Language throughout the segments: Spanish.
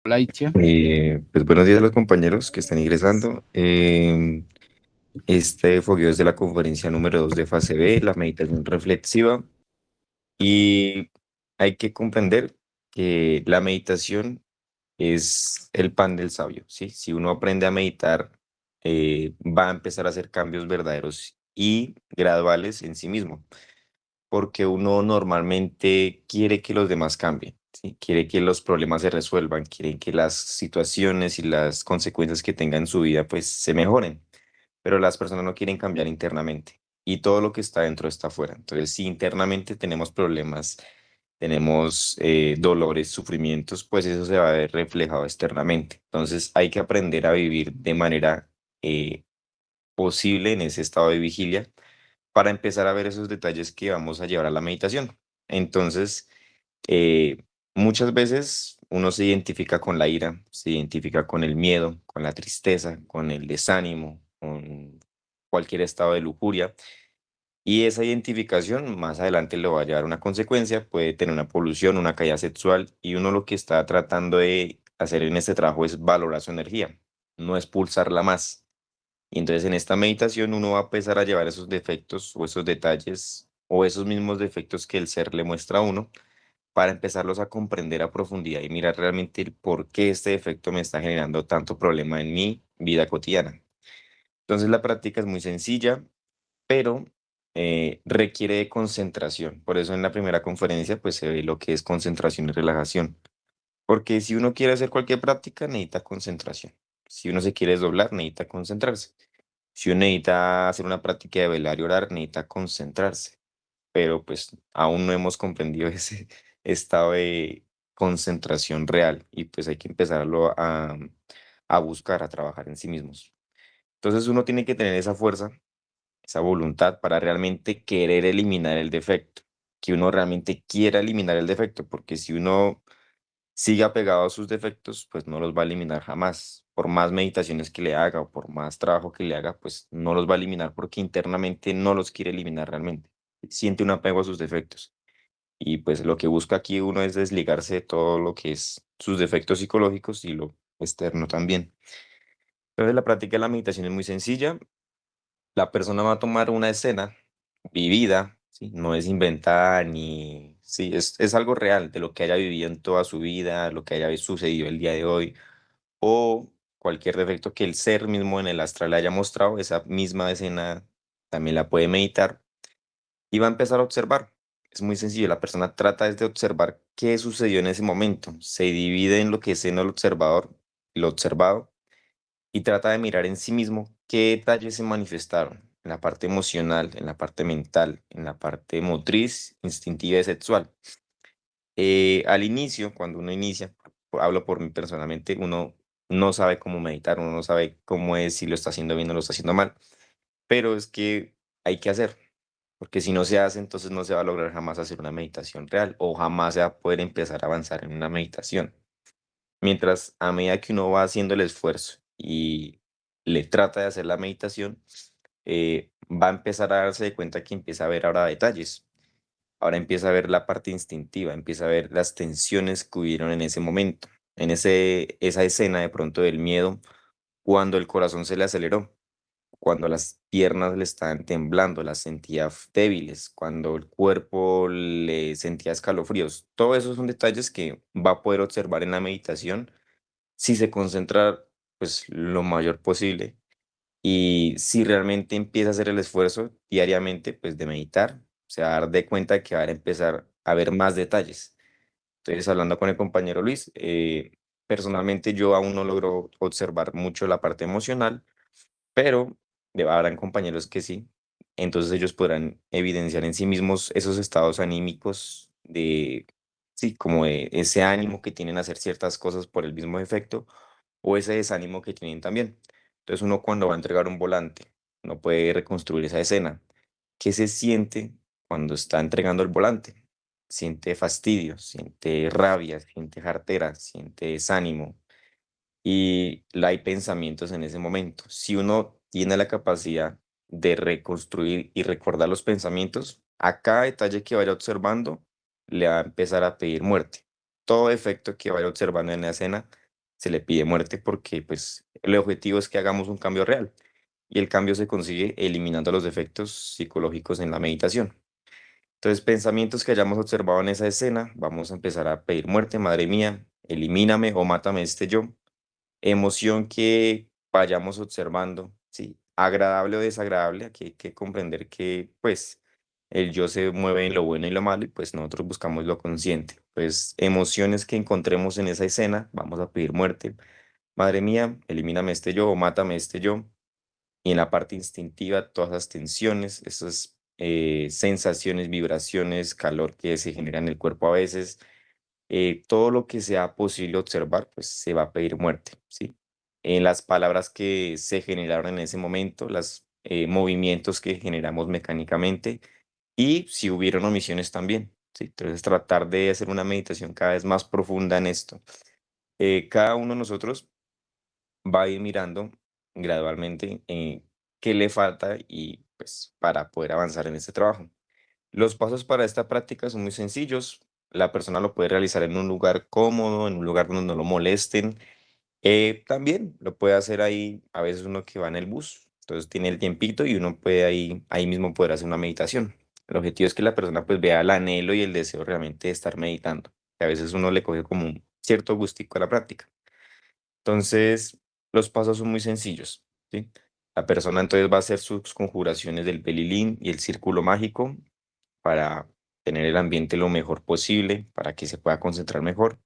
Hola, Itzia. Pues buenos días a los compañeros que están ingresando. Este fogueo es de la conferencia número 2 de fase B, la meditación reflexiva. Y hay que comprender que la meditación es el pan del sabio, ¿sí? Si uno aprende a meditar, va a empezar a hacer cambios verdaderos y graduales en sí mismo, porque uno normalmente quiere que los demás cambien, ¿sí? Quiere que los problemas se resuelvan, quiere que las situaciones y las consecuencias que tenga en su vida pues se mejoren, pero las personas no quieren cambiar internamente y todo lo que está dentro está afuera. Entonces, si internamente tenemos problemas, tenemos dolores, sufrimientos, pues eso se va a ver reflejado externamente. Entonces, hay que aprender a vivir de manera eh, posible en ese estado de vigilia para empezar a ver esos detalles que vamos a llevar a la meditación. Entonces, muchas veces uno se identifica con la ira, se identifica con el miedo, con la tristeza, con el desánimo, con cualquier estado de lujuria. Y esa identificación más adelante le va a llevar a una consecuencia, puede tener una polución, una caída sexual, y uno lo que está tratando de hacer en este trabajo es valorar su energía, no expulsarla más. Y entonces en esta meditación uno va a empezar a llevar esos defectos o esos detalles o esos mismos defectos que el ser le muestra a uno para empezarlos a comprender a profundidad y mirar realmente el por qué este defecto me está generando tanto problema en mi vida cotidiana. Entonces la práctica es muy sencilla, pero requiere de concentración. Por eso en la primera conferencia pues se ve lo que es concentración y relajación. Porque si uno quiere hacer cualquier práctica necesita concentración. Si uno se quiere desdoblar necesita concentrarse. Si uno necesita hacer una práctica de velar y orar, necesita concentrarse, pero pues aún no hemos comprendido ese estado de concentración real y pues hay que empezarlo a buscar, a trabajar en sí mismos. Entonces uno tiene que tener esa fuerza, esa voluntad para realmente querer eliminar el defecto, que uno realmente quiera eliminar el defecto, porque si uno sigue apegado a sus defectos, pues no los va a eliminar jamás. Por más meditaciones que le haga o por más trabajo que le haga, pues no los va a eliminar porque internamente no los quiere eliminar realmente. Siente un apego a sus defectos. Y pues lo que busca aquí uno es desligarse de todo lo que es sus defectos psicológicos y lo externo también. Entonces la práctica de la meditación es muy sencilla. La persona va a tomar una escena vivida, ¿sí? No es inventada ni... Sí, es algo real de lo que haya vivido en toda su vida, lo que haya sucedido el día de hoy o cualquier defecto que el ser mismo en el astral le haya mostrado, esa misma escena también la puede meditar y va a empezar a observar. Es muy sencillo, la persona trata es de observar qué sucedió en ese momento. Se divide en lo que es en el observador, lo observado, y trata de mirar en sí mismo qué detalles se manifestaron en la parte emocional, en la parte mental, en la parte motriz, instintiva y sexual. Al inicio, cuando uno inicia, hablo por mí personalmente, uno no sabe cómo meditar, uno no sabe cómo es, si lo está haciendo bien o lo está haciendo mal, pero es que hay que hacer, porque si no se hace, entonces no se va a lograr jamás hacer una meditación real o jamás se va a poder empezar a avanzar en una meditación. Mientras a medida que uno va haciendo el esfuerzo y le trata de hacer la meditación, va a empezar a darse de cuenta que empieza a ver ahora detalles. Ahora empieza a ver la parte instintiva, empieza a ver las tensiones que hubieron en ese momento, en esa escena de pronto del miedo, cuando el corazón se le aceleró, cuando las piernas le estaban temblando, las sentía débiles, cuando el cuerpo le sentía escalofríos. Todo eso son detalles que va a poder observar en la meditación si se concentra pues lo mayor posible y si realmente empieza a hacer el esfuerzo diariamente, pues de meditar, se va a dar de cuenta que va a empezar a ver más detalles. Entonces, hablando con el compañero Luis, personalmente yo aún no logro observar mucho la parte emocional, pero habrán compañeros que sí. Entonces ellos podrán evidenciar en sí mismos esos estados anímicos de, sí, como de ese ánimo que tienen a hacer ciertas cosas por el mismo efecto o ese desánimo que tienen también. Entonces uno cuando va a entregar un volante, no puede reconstruir esa escena. ¿Qué se siente cuando está entregando el volante? Siente fastidio, siente rabia, siente jartera, siente desánimo y hay pensamientos en ese momento. Si uno tiene la capacidad de reconstruir y recordar los pensamientos, a cada detalle que vaya observando le va a empezar a pedir muerte. Todo efecto que vaya observando en la escena se le pide muerte porque pues el objetivo es que hagamos un cambio real y el cambio se consigue eliminando los defectos psicológicos en la meditación. Entonces, pensamientos que hayamos observado en esa escena, vamos a empezar a pedir muerte, madre mía, elimíname o mátame este yo. Emoción que vayamos observando, ¿sí? Agradable o desagradable, aquí hay que comprender que, pues, el yo se mueve en lo bueno y lo malo y pues nosotros buscamos lo consciente. Pues, emociones que encontremos en esa escena, vamos a pedir muerte. Madre mía, elimíname este yo o mátame este yo. Y en la parte instintiva, todas las tensiones, esas sensaciones, vibraciones, calor que se genera en el cuerpo a veces, todo lo que sea posible observar, pues se va a pedir muerte, ¿sí? En las palabras que se generaron en ese momento, los movimientos que generamos mecánicamente y si hubieron omisiones también, ¿sí? Entonces tratar de hacer una meditación cada vez más profunda en esto. Cada uno de nosotros va a ir mirando gradualmente qué le falta y pues para poder avanzar en este trabajo. Los pasos para esta práctica son muy sencillos. La persona lo puede realizar en un lugar cómodo, en un lugar donde no lo molesten. También lo puede hacer ahí, a veces uno que va en el bus, entonces tiene el tiempito y uno puede ahí mismo poder hacer una meditación. El objetivo es que la persona pues vea el anhelo y el deseo realmente de estar meditando. Que a veces uno le coge como un cierto gustico a la práctica. Entonces, los pasos son muy sencillos, ¿sí? La persona entonces va a hacer sus conjuraciones del pelilín y el círculo mágico para tener el ambiente lo mejor posible, para que se pueda concentrar mejor.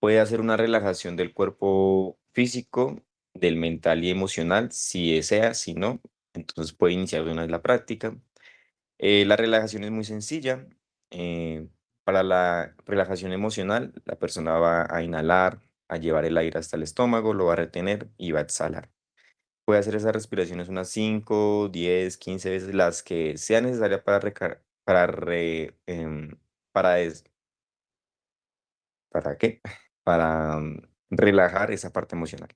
Puede hacer una relajación del cuerpo físico, del mental y emocional, si desea, si no, entonces puede iniciar de una vez la práctica. La relajación es muy sencilla. eh, para la relajación emocional, la persona va a inhalar, a llevar el aire hasta el estómago, lo va a retener y va a exhalar. Puede hacer esas respiraciones unas 5, 10, 15 veces, las que sea necesaria para, para, para, ¿para qué? Para relajar esa parte emocional.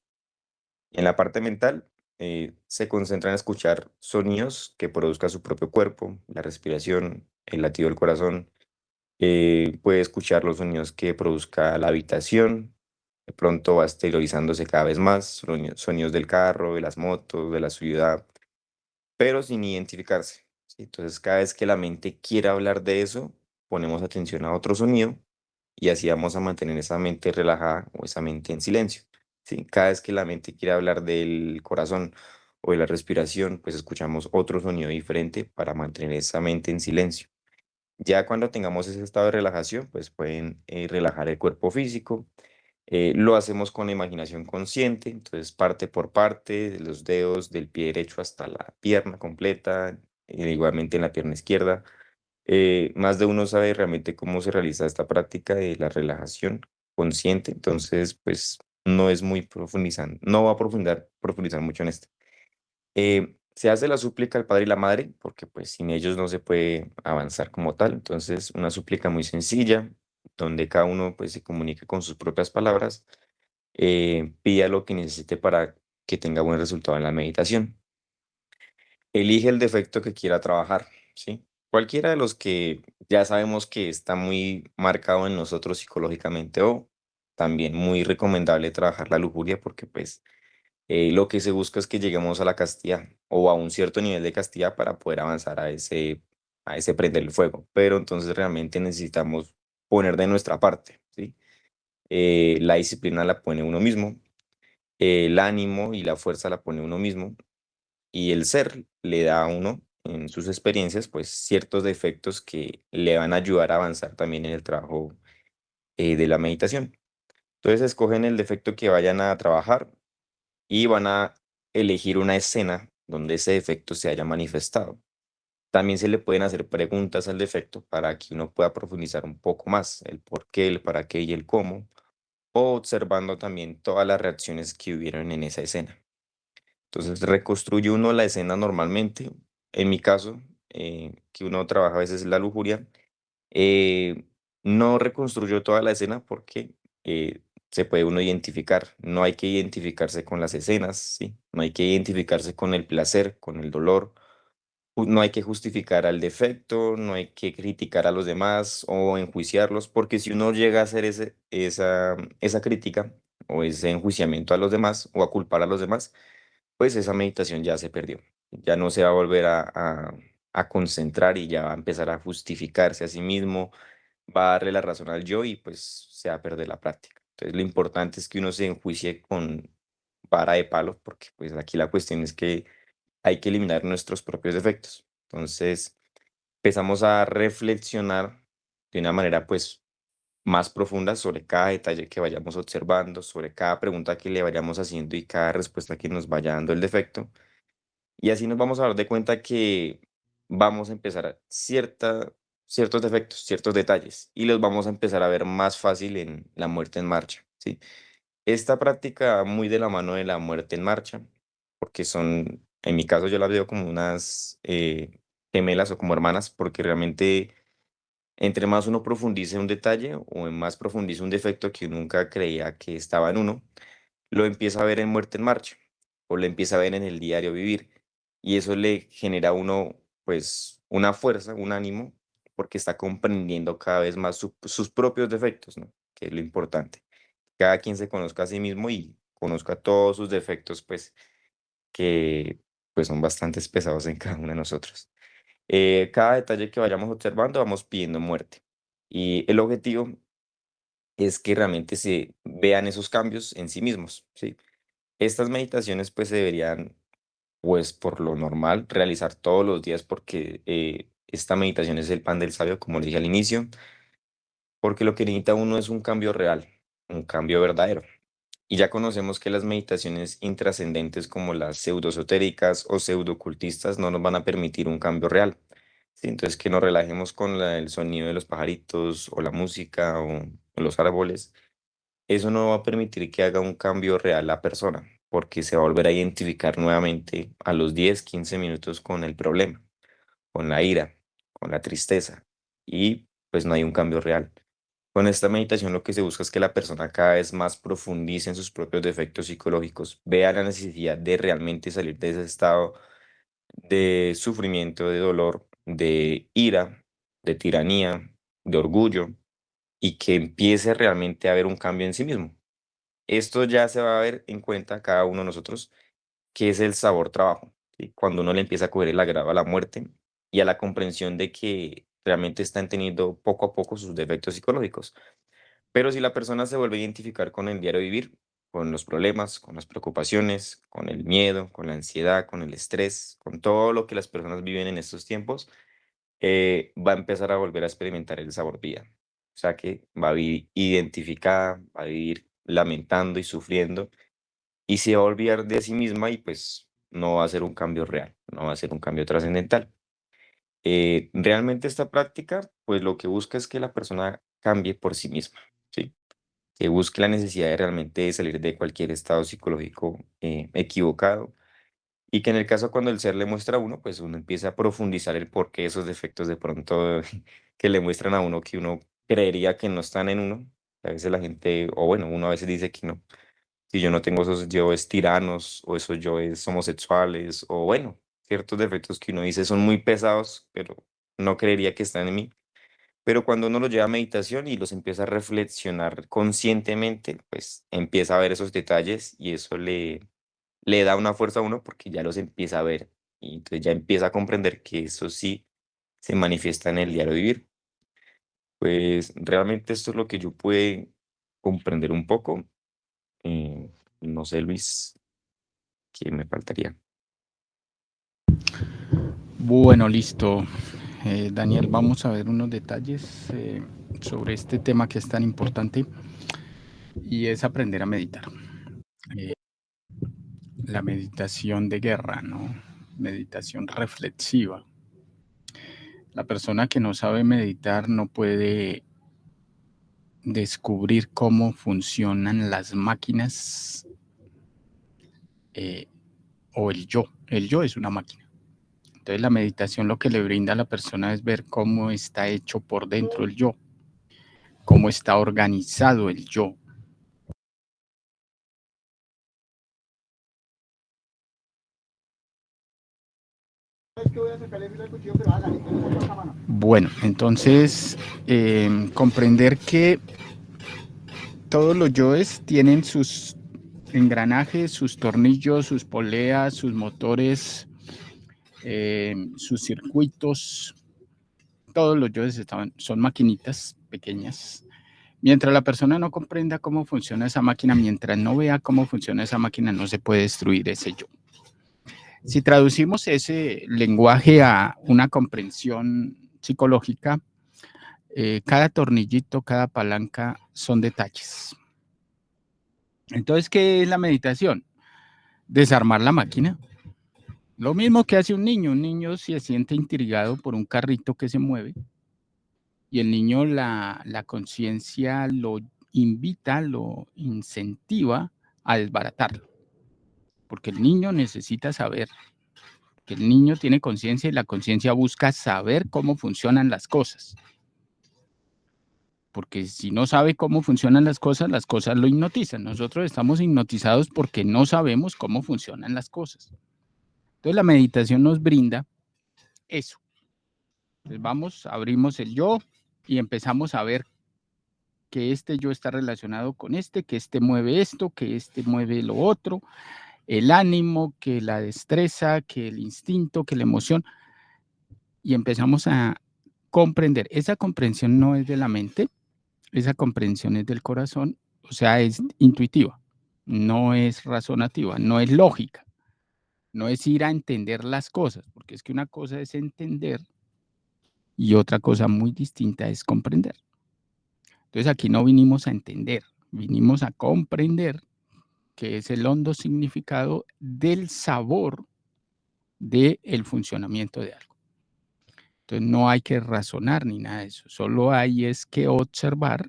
En la parte mental, se concentra en escuchar sonidos que produzca su propio cuerpo, la respiración, el latido del corazón. Puede escuchar los sonidos que produzca la habitación. De pronto va exteriorizándose cada vez más, sonidos del carro, de las motos, de la ciudad, pero sin identificarse, ¿sí? Entonces, cada vez que la mente quiera hablar de eso, ponemos atención a otro sonido y así vamos a mantener esa mente relajada o esa mente en silencio, ¿sí? Cada vez que la mente quiera hablar del corazón o de la respiración, pues escuchamos otro sonido diferente para mantener esa mente en silencio. Ya cuando tengamos ese estado de relajación, pues pueden relajar el cuerpo físico. Lo hacemos con la imaginación consciente, entonces parte por parte, de los dedos del pie derecho hasta la pierna completa, igualmente en la pierna izquierda. Más de uno sabe realmente cómo se realiza esta práctica de la relajación consciente, entonces pues no es muy profundizante, no va a profundizar mucho en esto. Se hace la súplica al padre y la madre, porque pues sin ellos no se puede avanzar como tal. Entonces, una súplica muy sencilla, donde cada uno pues se comunique con sus propias palabras, pida lo que necesite para que tenga buen resultado en la meditación. Elige el defecto que quiera trabajar, ¿sí? Cualquiera de los que ya sabemos que está muy marcado en nosotros psicológicamente o también muy recomendable trabajar la lujuria porque pues lo que se busca es que lleguemos a la castidad o a un cierto nivel de castidad para poder avanzar a ese prender el fuego. Pero entonces realmente necesitamos poner de nuestra parte, ¿sí? La disciplina la pone uno mismo, el ánimo y la fuerza la pone uno mismo y el ser le da a uno en sus experiencias pues ciertos defectos que le van a ayudar a avanzar también en el trabajo de la meditación. Entonces escogen el defecto que vayan a trabajar y van a elegir una escena donde ese defecto se haya manifestado. También se le pueden hacer preguntas al defecto para que uno pueda profundizar un poco más, el por qué, el para qué y el cómo, o observando también todas las reacciones que hubieron en esa escena. Entonces reconstruye uno la escena normalmente. En mi caso, que uno trabaja a veces la lujuria, eh, no reconstruyó toda la escena porque se puede uno identificar. No hay que identificarse con las escenas, ¿sí? No hay que identificarse con el placer, con el dolor. No hay que justificar al defecto, no hay que criticar a los demás o enjuiciarlos, porque si uno llega a hacer esa crítica, o ese enjuiciamiento a los demás o a culpar a los demás, pues esa meditación ya se perdió. Ya no se va a volver a concentrar y ya va a empezar a justificarse a sí mismo, va a darle la razón al yo y pues se va a perder la práctica. Entonces lo importante es que uno se enjuicie con vara de palo, porque pues aquí la cuestión es que hay que eliminar nuestros propios defectos. Entonces empezamos a reflexionar de una manera pues más profunda sobre cada detalle que vayamos observando, sobre cada pregunta que le vayamos haciendo y cada respuesta que nos vaya dando el defecto. Y así nos vamos a dar de cuenta que vamos a empezar ciertos defectos, ciertos detalles, y los vamos a empezar a ver más fácil en la muerte en marcha, ¿sí? Esta práctica va muy de la mano de la muerte en marcha, porque son, en mi caso yo las veo como unas gemelas o como hermanas, porque realmente entre más uno profundice un detalle o en más profundice un defecto que uno nunca creía que estaba en uno, lo empieza a ver en muerte en marcha o lo empieza a ver en el diario vivir. Y eso le genera a uno, pues, una fuerza, un ánimo, porque está comprendiendo cada vez más sus propios defectos, ¿no? Que es lo importante. Cada quien se conozca a sí mismo y conozca todos sus defectos, pues, que pues son bastante pesados en cada uno de nosotros. Cada detalle que vayamos observando, vamos pidiendo muerte. Y el objetivo es que realmente se vean esos cambios en sí mismos, ¿sí? Estas meditaciones pues se deberían, pues por lo normal, realizar todos los días porque esta meditación es el pan del sabio, como le dije al inicio, porque lo que necesita uno es un cambio real, un cambio verdadero. Y ya conocemos que las meditaciones intrascendentes como las pseudoesotéricas o pseudocultistas no nos van a permitir un cambio real. ¿Sí? Entonces que nos relajemos con el sonido de los pajaritos o la música o los árboles, eso no va a permitir que haga un cambio real la persona, porque se va a volver a identificar nuevamente a los 10, 15 minutos con el problema, con la ira, con la tristeza, y pues no hay un cambio real. Con esta meditación lo que se busca es que la persona cada vez más profundice en sus propios defectos psicológicos, vea la necesidad de realmente salir de ese estado de sufrimiento, de dolor, de ira, de tiranía, de orgullo, y que empiece realmente a ver un cambio en sí mismo. Esto ya se va a ver en cuenta cada uno de nosotros, que es el sabor trabajo, ¿sí? Cuando uno le empieza a coger el agrado a la muerte y a la comprensión de que realmente están teniendo poco a poco sus defectos psicológicos. Pero si la persona se vuelve a identificar con el diario vivir, con los problemas, con las preocupaciones, con el miedo, con la ansiedad, con el estrés, con todo lo que las personas viven en estos tiempos, va a empezar a volver a experimentar el sabor vida. O sea que va a vivir identificada, va a vivir lamentando y sufriendo y se va a olvidar de sí misma y pues no va a ser un cambio real, no va a ser un cambio trascendental. Realmente esta práctica, pues lo que busca es que la persona cambie por sí misma, ¿sí? Que busque la necesidad de realmente salir de cualquier estado psicológico equivocado y que en el caso cuando el ser le muestra a uno, pues uno empieza a profundizar el por qué esos defectos de pronto que le muestran a uno que uno creería que no están en uno. A veces la gente, o bueno, uno a veces dice que no. Si yo no tengo esos yoes tiranos o esos yoes homosexuales o bueno, ciertos defectos que uno dice son muy pesados, pero no creería que están en mí. Pero cuando uno los lleva a meditación y los empieza a reflexionar conscientemente, pues empieza a ver esos detalles y eso le da una fuerza a uno porque ya los empieza a ver y entonces ya empieza a comprender que eso sí se manifiesta en el diario vivir. Pues realmente esto es lo que yo pude comprender un poco. eh, no sé, Luis, ¿qué me faltaría? Bueno, listo. Daniel, vamos a ver unos detalles sobre este tema que es tan importante y es aprender a meditar. Eh, la meditación de guerra, ¿no? Meditación reflexiva. La persona que no sabe meditar no puede descubrir cómo funcionan las máquinas eh, o el yo. El yo es una máquina. Entonces la meditación lo que le brinda a la persona es ver cómo está hecho por dentro el yo, cómo está organizado el yo. Bueno, entonces comprender que todos los yoes tienen sus engranajes, sus tornillos, sus poleas, sus motores, sus circuitos. Todos los yoes son maquinitas pequeñas. Mientras la persona no comprenda cómo funciona esa máquina, mientras no vea cómo funciona esa máquina, no se puede destruir ese yo. Si traducimos ese lenguaje a una comprensión psicológica, cada tornillito, cada palanca son detalles. Entonces, ¿qué es la meditación? Desarmar la máquina. Lo mismo que hace un niño se siente intrigado por un carrito que se mueve y el niño, la conciencia lo invita, lo incentiva a desbaratarlo, porque el niño necesita saber, que el niño tiene conciencia y la conciencia busca saber cómo funcionan las cosas. Porque si no sabe cómo funcionan las cosas lo hipnotizan. Nosotros estamos hipnotizados porque no sabemos cómo funcionan las cosas. Entonces la meditación nos brinda eso. Entonces vamos, abrimos el yo y empezamos a ver que este yo está relacionado con este, que este mueve esto, que este mueve lo otro, el ánimo, que la destreza, que el instinto, que la emoción. Y empezamos a comprender. Esa comprensión no es de la mente, esa comprensión es del corazón, o sea, es intuitiva, no es razonativa, no es lógica, no es ir a entender las cosas, porque es que una cosa es entender y otra cosa muy distinta es comprender. Entonces aquí no vinimos a entender, vinimos a comprender, que es el hondo significado del sabor del funcionamiento de algo. Entonces no hay que razonar ni nada de eso, solo hay es que observar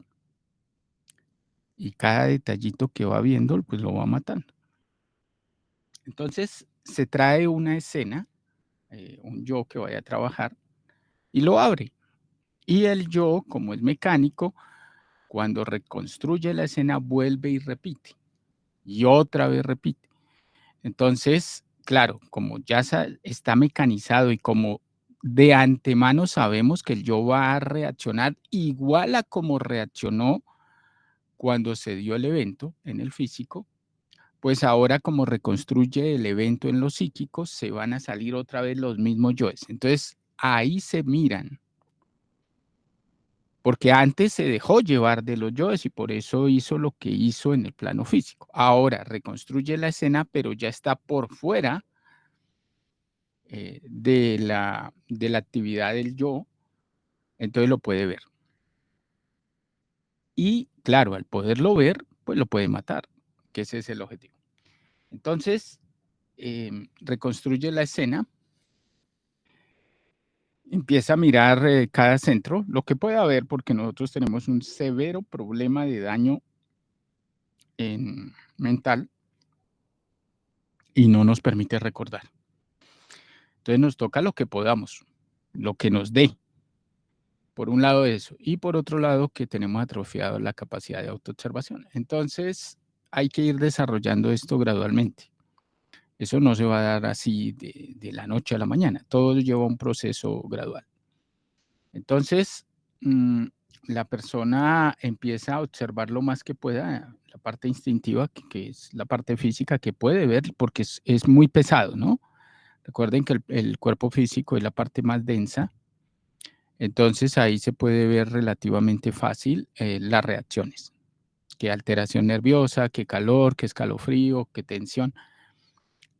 y cada detallito que va viendo, pues lo va matando. Entonces se trae una escena, un yo que vaya a trabajar y lo abre. Y el yo, como es mecánico, cuando reconstruye la escena vuelve y repite. Y otra vez repite. Entonces, claro, como ya está mecanizado y como de antemano sabemos que el yo va a reaccionar igual a como reaccionó cuando se dio el evento en el físico, pues ahora como reconstruye el evento en los psíquicos, se van a salir otra vez los mismos yoes. Entonces, ahí se miran, porque antes se dejó llevar de los yoes y por eso hizo lo que hizo en el plano físico. Ahora reconstruye la escena, pero ya está por fuera de la actividad del yo, entonces lo puede ver. Y claro, al poderlo ver, pues lo puede matar, que ese es el objetivo. Entonces, reconstruye la escena, empieza a mirar cada centro, lo que puede haber, porque nosotros tenemos un severo problema de daño mental y no nos permite recordar. Entonces nos toca lo que podamos, lo que nos dé. Por un lado eso, y por otro lado que tenemos atrofiado la capacidad de autoobservación. Entonces hay que ir desarrollando esto gradualmente. Eso no se va a dar así de la noche a la mañana, todo lleva un proceso gradual. Entonces, la persona empieza a observar lo más que pueda, la parte instintiva, que es la parte física que puede ver, porque es muy pesado, ¿no? Recuerden que el cuerpo físico es la parte más densa, entonces ahí se puede ver relativamente fácil las reacciones, que alteración nerviosa, que calor, que escalofrío, que tensión.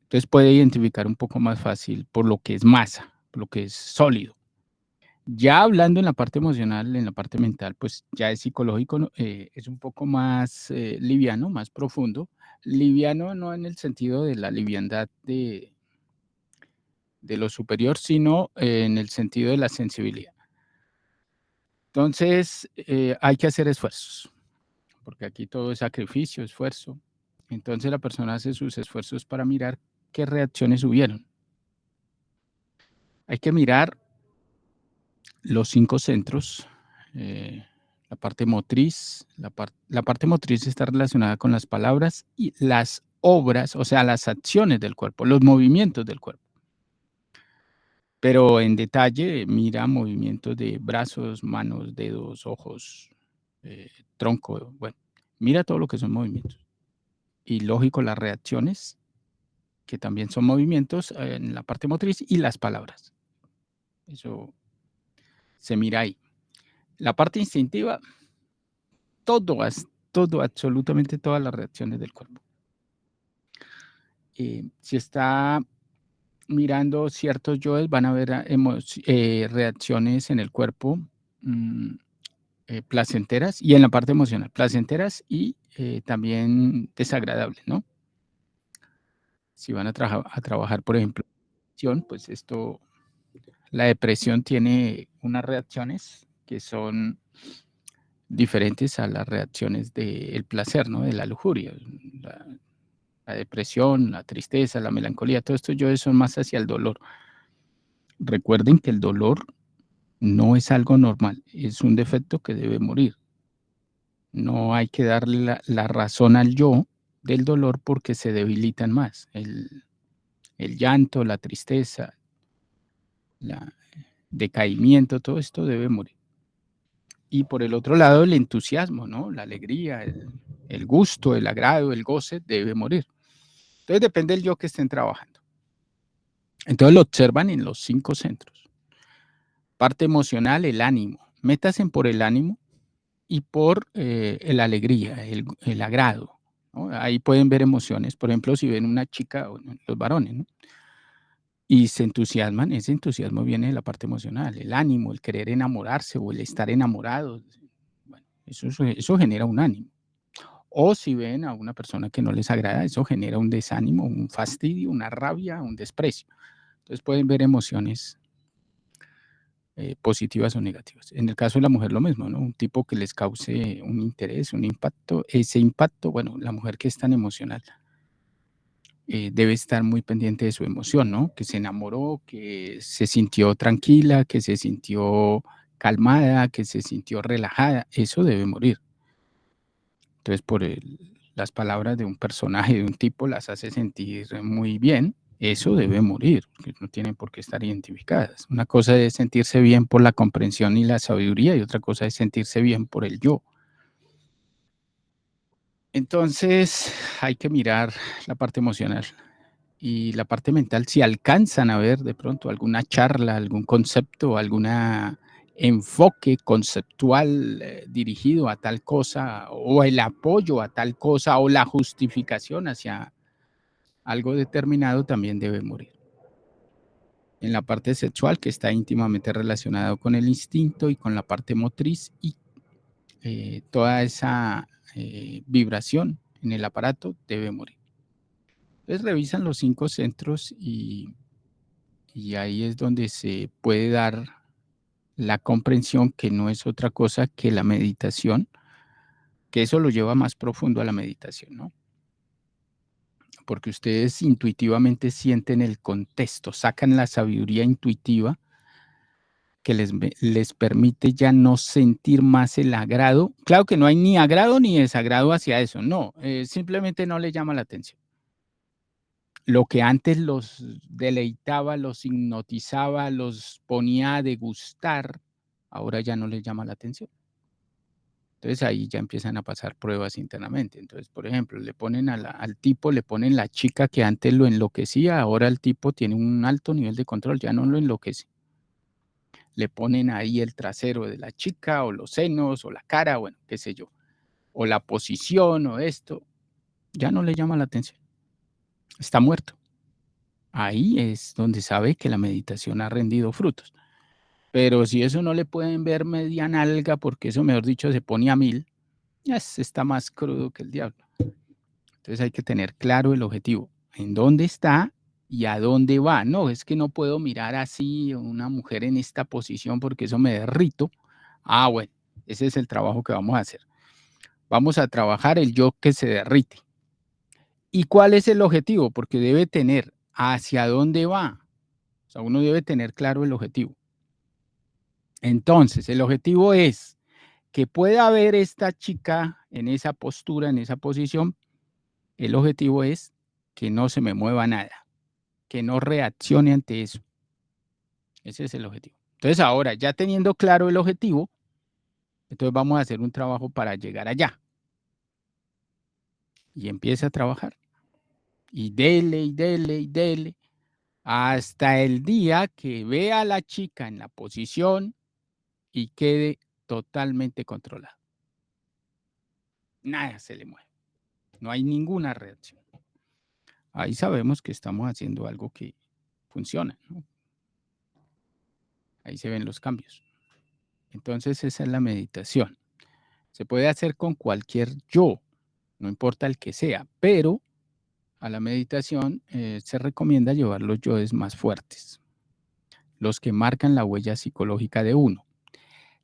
Entonces puede identificar un poco más fácil por lo que es masa, por lo que es sólido. Ya hablando en la parte emocional, en la parte mental, pues ya es psicológico, ¿no? Es un poco más liviano, más profundo. Liviano no en el sentido de la liviandad de lo superior, sino en el sentido de la sensibilidad. Entonces, hay que hacer esfuerzos, porque aquí todo es sacrificio, esfuerzo. Entonces la persona hace sus esfuerzos para mirar qué reacciones hubieron. Hay que mirar los 5 centros, la parte motriz, la parte motriz está relacionada con las palabras y las obras, o sea, las acciones del cuerpo, los movimientos del cuerpo. Pero en detalle mira movimientos de brazos, manos, dedos, ojos, tronco, bueno, Mira todo lo que son movimientos. Y lógico, las reacciones, que también son movimientos en la parte motriz, y las palabras. Eso se mira ahí. La parte instintiva, todo, todo, absolutamente todas las reacciones del cuerpo. Si está mirando ciertos yoes, van a haber reacciones en el cuerpo placenteras y en la parte emocional, placenteras y también desagradables, ¿no? Si van a trabajar, por ejemplo, pues esto, la depresión tiene unas reacciones que son diferentes a las reacciones del placer, ¿no? De la lujuria. La depresión, la tristeza, la melancolía, todo esto yo son más hacia el dolor. Recuerden que el dolor no es algo normal, es un defecto que debe morir. No hay que darle la razón al yo del dolor porque se debilitan más. El llanto, la tristeza, el decaimiento, todo esto debe morir. Y por el otro lado, el entusiasmo, ¿no? La alegría, el gusto, el agrado, el goce debe morir. Entonces depende del yo que estén trabajando. Entonces lo observan en los 5 centros. Parte emocional, el ánimo. Métanse por el ánimo y por la alegría, el agrado, ¿no? Ahí pueden ver emociones. Por ejemplo, si ven una chica, los varones, ¿no? Y se entusiasman, ese entusiasmo viene de la parte emocional, el ánimo, el querer enamorarse o el estar enamorado. Bueno, eso genera un ánimo. O si ven a una persona que no les agrada, eso genera un desánimo, un fastidio, una rabia, un desprecio. Entonces pueden ver emociones positivas o negativas. En el caso de la mujer lo mismo, ¿no? Un tipo que les cause un interés, un impacto, ese impacto, bueno, la mujer que es tan emocional debe estar muy pendiente de su emoción, ¿no? Que se enamoró, que se sintió tranquila, que se sintió calmada, que se sintió relajada, eso debe morir. Entonces, las palabras de un personaje, de un tipo, las hace sentir muy bien, eso debe morir, porque no tienen por qué estar identificadas. Una cosa es sentirse bien por la comprensión y la sabiduría, y otra cosa es sentirse bien por el yo. Entonces, hay que mirar la parte emocional y la parte mental. Si alcanzan a ver de pronto alguna charla, algún concepto, algún enfoque conceptual dirigido a tal cosa, o el apoyo a tal cosa, o la justificación hacia algo determinado, también debe morir. En la parte sexual, que está íntimamente relacionado con el instinto y con la parte motriz, y toda esa vibración en el aparato debe morir. Entonces revisan los 5 centros y ahí es donde se puede dar la comprensión, que no es otra cosa que la meditación, que eso lo lleva más profundo a la meditación, ¿no? Porque ustedes intuitivamente sienten el contexto, sacan la sabiduría intuitiva que les permite ya no sentir más el agrado. Claro que no hay ni agrado ni desagrado hacia eso, no, simplemente no les llama la atención. Lo que antes los deleitaba, los hipnotizaba, los ponía a degustar, ahora ya no les llama la atención. Entonces ahí ya empiezan a pasar pruebas internamente. Entonces, por ejemplo, le ponen al tipo, le ponen la chica que antes lo enloquecía, ahora el tipo tiene un alto nivel de control, ya no lo enloquece. Le ponen ahí el trasero de la chica, o los senos, o la cara, bueno, qué sé yo, o la posición, o esto, ya no le llama la atención. Está muerto. Ahí es donde sabe que la meditación ha rendido frutos. Pero si eso no le pueden ver media nalga, porque eso, mejor dicho, se pone a 1000, está más crudo que el diablo. Entonces hay que tener claro el objetivo, en dónde está y a dónde va. No, es que no puedo mirar así a una mujer en esta posición porque eso me derrito. Ah, bueno, ese es el trabajo que vamos a hacer. Vamos a trabajar el yo que se derrite. ¿Y cuál es el objetivo? Porque debe tener hacia dónde va. O sea, uno debe tener claro el objetivo. Entonces, el objetivo es que pueda ver esta chica en esa postura, en esa posición. El objetivo es que no se me mueva nada, que no reaccione ante eso. Ese es el objetivo. Entonces, ahora, ya teniendo claro el objetivo, entonces vamos a hacer un trabajo para llegar allá. y empiece a trabajar. Y dele, y dele, y dele, hasta el día que vea a la chica en la posición y quede totalmente controlada. Nada se le mueve. No hay ninguna reacción. Ahí sabemos que estamos haciendo algo que funciona, ¿no? Ahí se ven los cambios. Entonces esa es la meditación. Se puede hacer con cualquier yo, no importa el que sea, pero a la meditación se recomienda llevar los yoes más fuertes, los que marcan la huella psicológica de uno.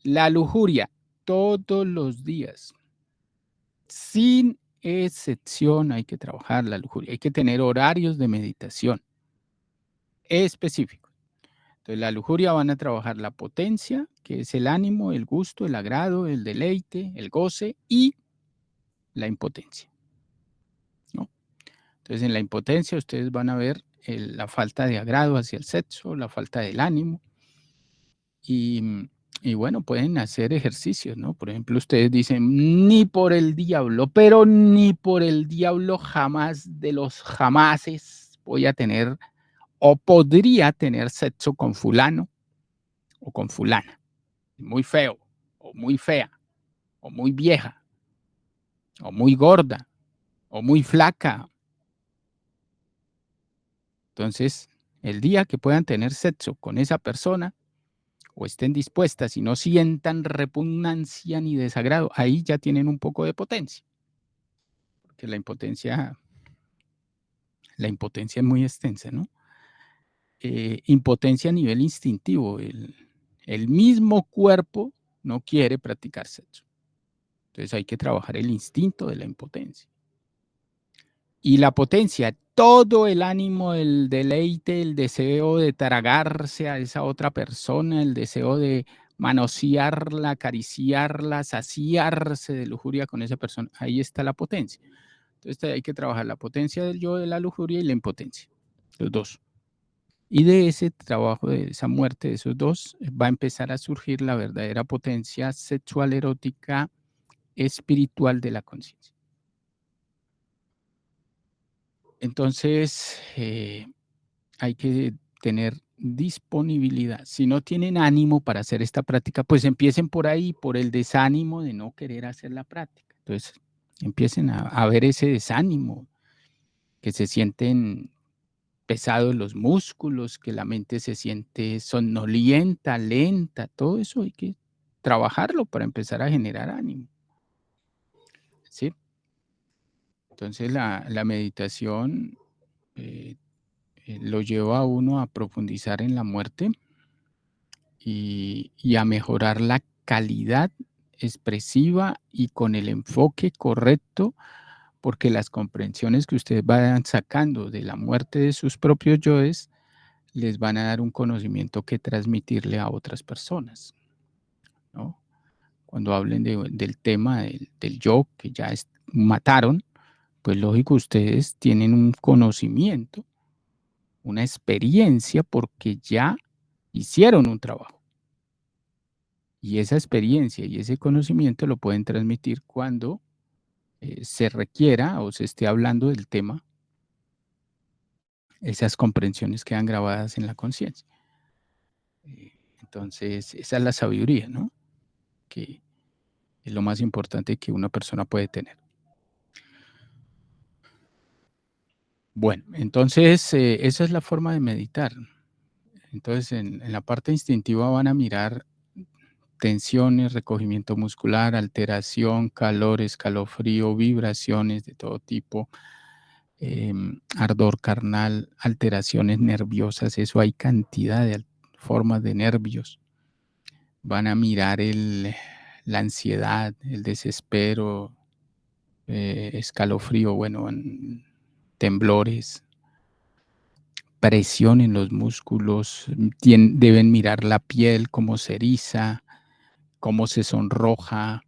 La lujuria, todos los días, sin excepción, hay que trabajar la lujuria. Hay que tener horarios de meditación específicos. Entonces, la lujuria van a trabajar la potencia, que es el ánimo, el gusto, el agrado, el deleite, el goce y la impotencia, ¿no? Entonces, en la impotencia ustedes van a ver la falta de agrado hacia el sexo, la falta del ánimo y bueno, pueden hacer ejercicios, ¿no? Por ejemplo, ustedes dicen, ni por el diablo, pero ni por el diablo jamás de los jamases voy a tener o podría tener sexo con fulano o con fulana. Muy feo, o muy fea, o muy vieja, o muy gorda, o muy flaca. Entonces, el día que puedan tener sexo con esa persona, o estén dispuestas y no sientan repugnancia ni desagrado, ahí ya tienen un poco de potencia. Porque la impotencia es muy extensa, ¿no? Impotencia a nivel instintivo. El mismo cuerpo no quiere practicar sexo. Entonces hay que trabajar el instinto de la impotencia. Y la potencia, todo el ánimo, el deleite, el deseo de tragarse a esa otra persona, el deseo de manosearla, acariciarla, saciarse de lujuria con esa persona, ahí está la potencia. Entonces hay que trabajar la potencia del yo, de la lujuria y la impotencia, los dos. Y de ese trabajo, de esa muerte de esos dos, va a empezar a surgir la verdadera potencia sexual, erótica, espiritual de la conciencia. Entonces, hay que tener disponibilidad. Si no tienen ánimo para hacer esta práctica, pues empiecen por ahí, por el desánimo de no querer hacer la práctica. Entonces, empiecen a ver ese desánimo, que se sienten pesados los músculos, que la mente se siente somnolienta, lenta, todo eso hay que trabajarlo para empezar a generar ánimo. ¿Sí? Entonces, la meditación lo lleva a uno a profundizar en la muerte y a mejorar la calidad expresiva y con el enfoque correcto, porque las comprensiones que ustedes vayan sacando de la muerte de sus propios yoes les van a dar un conocimiento que transmitirle a otras personas, ¿no? Cuando hablen del tema del yo que ya mataron, pues lógico, ustedes tienen un conocimiento, una experiencia, porque ya hicieron un trabajo. Y esa experiencia y ese conocimiento lo pueden transmitir cuando se requiera o se esté hablando del tema. Esas comprensiones quedan grabadas en la conciencia. Entonces, esa es la sabiduría, ¿no? Que es lo más importante que una persona puede tener. Bueno, entonces, esa es la forma de meditar. Entonces, en la parte instintiva van a mirar tensiones, recogimiento muscular, alteración, calor, escalofrío, vibraciones de todo tipo, ardor carnal, alteraciones nerviosas, eso hay cantidad de formas de nervios. Van a mirar la ansiedad, el desespero, escalofrío, bueno, temblores, presión en los músculos, deben mirar la piel, cómo se eriza, cómo se sonroja,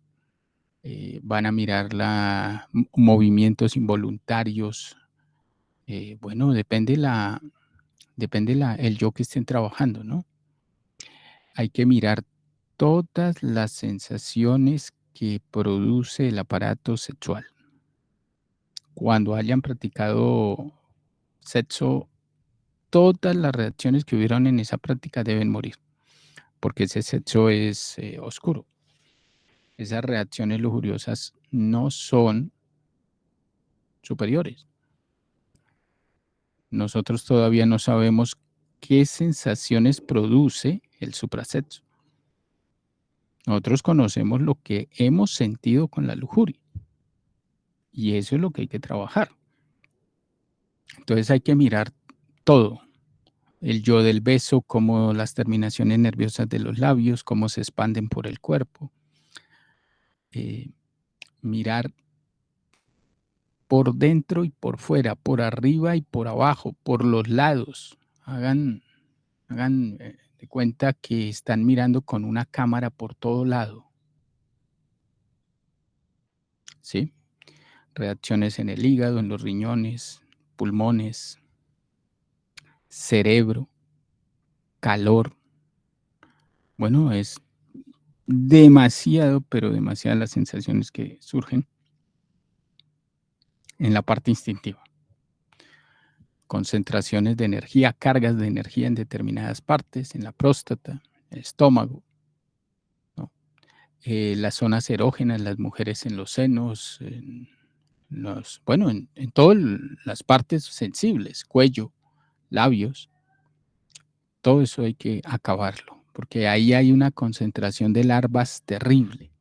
van a mirar movimientos involuntarios. Bueno, depende el yo que estén trabajando, ¿no? Hay que mirar todas las sensaciones que produce el aparato sexual. cuando hayan practicado sexo, todas las reacciones que hubieron en esa práctica deben morir, porque ese sexo es oscuro. Esas reacciones lujuriosas no son superiores. Nosotros todavía no sabemos qué sensaciones produce el suprasexo. Nosotros conocemos lo que hemos sentido con la lujuria y eso es lo que hay que trabajar. Entonces hay que mirar todo, el yo del beso, cómo las terminaciones nerviosas de los labios, cómo se expanden por el cuerpo, mirar por dentro y por fuera, por arriba y por abajo, por los lados. Hagan de cuenta que están mirando con una cámara por todo lado, ¿sí? Reacciones en el hígado, en los riñones, pulmones, cerebro, calor. Bueno, es demasiado, pero demasiadas las sensaciones que surgen en la parte instintiva. Concentraciones de energía, cargas de energía en determinadas partes, en la próstata, el estómago, ¿no? Las zonas erógenas, las mujeres en los senos, bueno, en todas las partes sensibles, cuello, labios, todo eso hay que acabarlo, porque ahí hay una concentración de larvas terrible.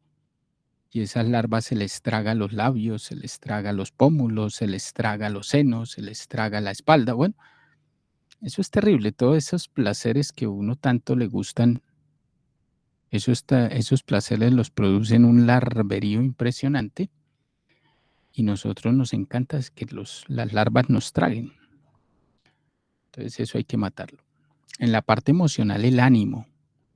Y esas larvas se les traga los labios, se les traga los pómulos, se les traga los senos, se les traga la espalda. Bueno, eso es terrible. Todos esos placeres que a uno tanto le gustan, esos placeres los producen un larverío impresionante y nosotros nos encanta es que las larvas nos traguen. Entonces eso hay que matarlo. En la parte emocional, el ánimo,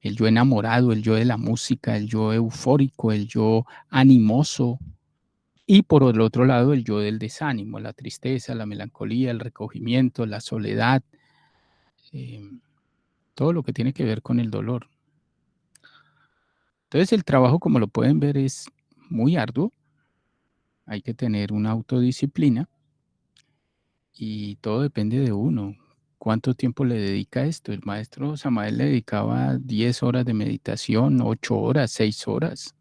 el yo enamorado, el yo de la música, el yo eufórico, el yo animoso. Y por el otro lado, el yo del desánimo, la tristeza, la melancolía, el recogimiento, la soledad, todo lo que tiene que ver con el dolor. Entonces el trabajo, como lo pueden ver, es muy arduo. Hay que tener una autodisciplina y todo depende de uno. ¿Cuánto tiempo le dedica a esto? El maestro Samael le dedicaba 10 horas de meditación, 8 horas, 6 horas.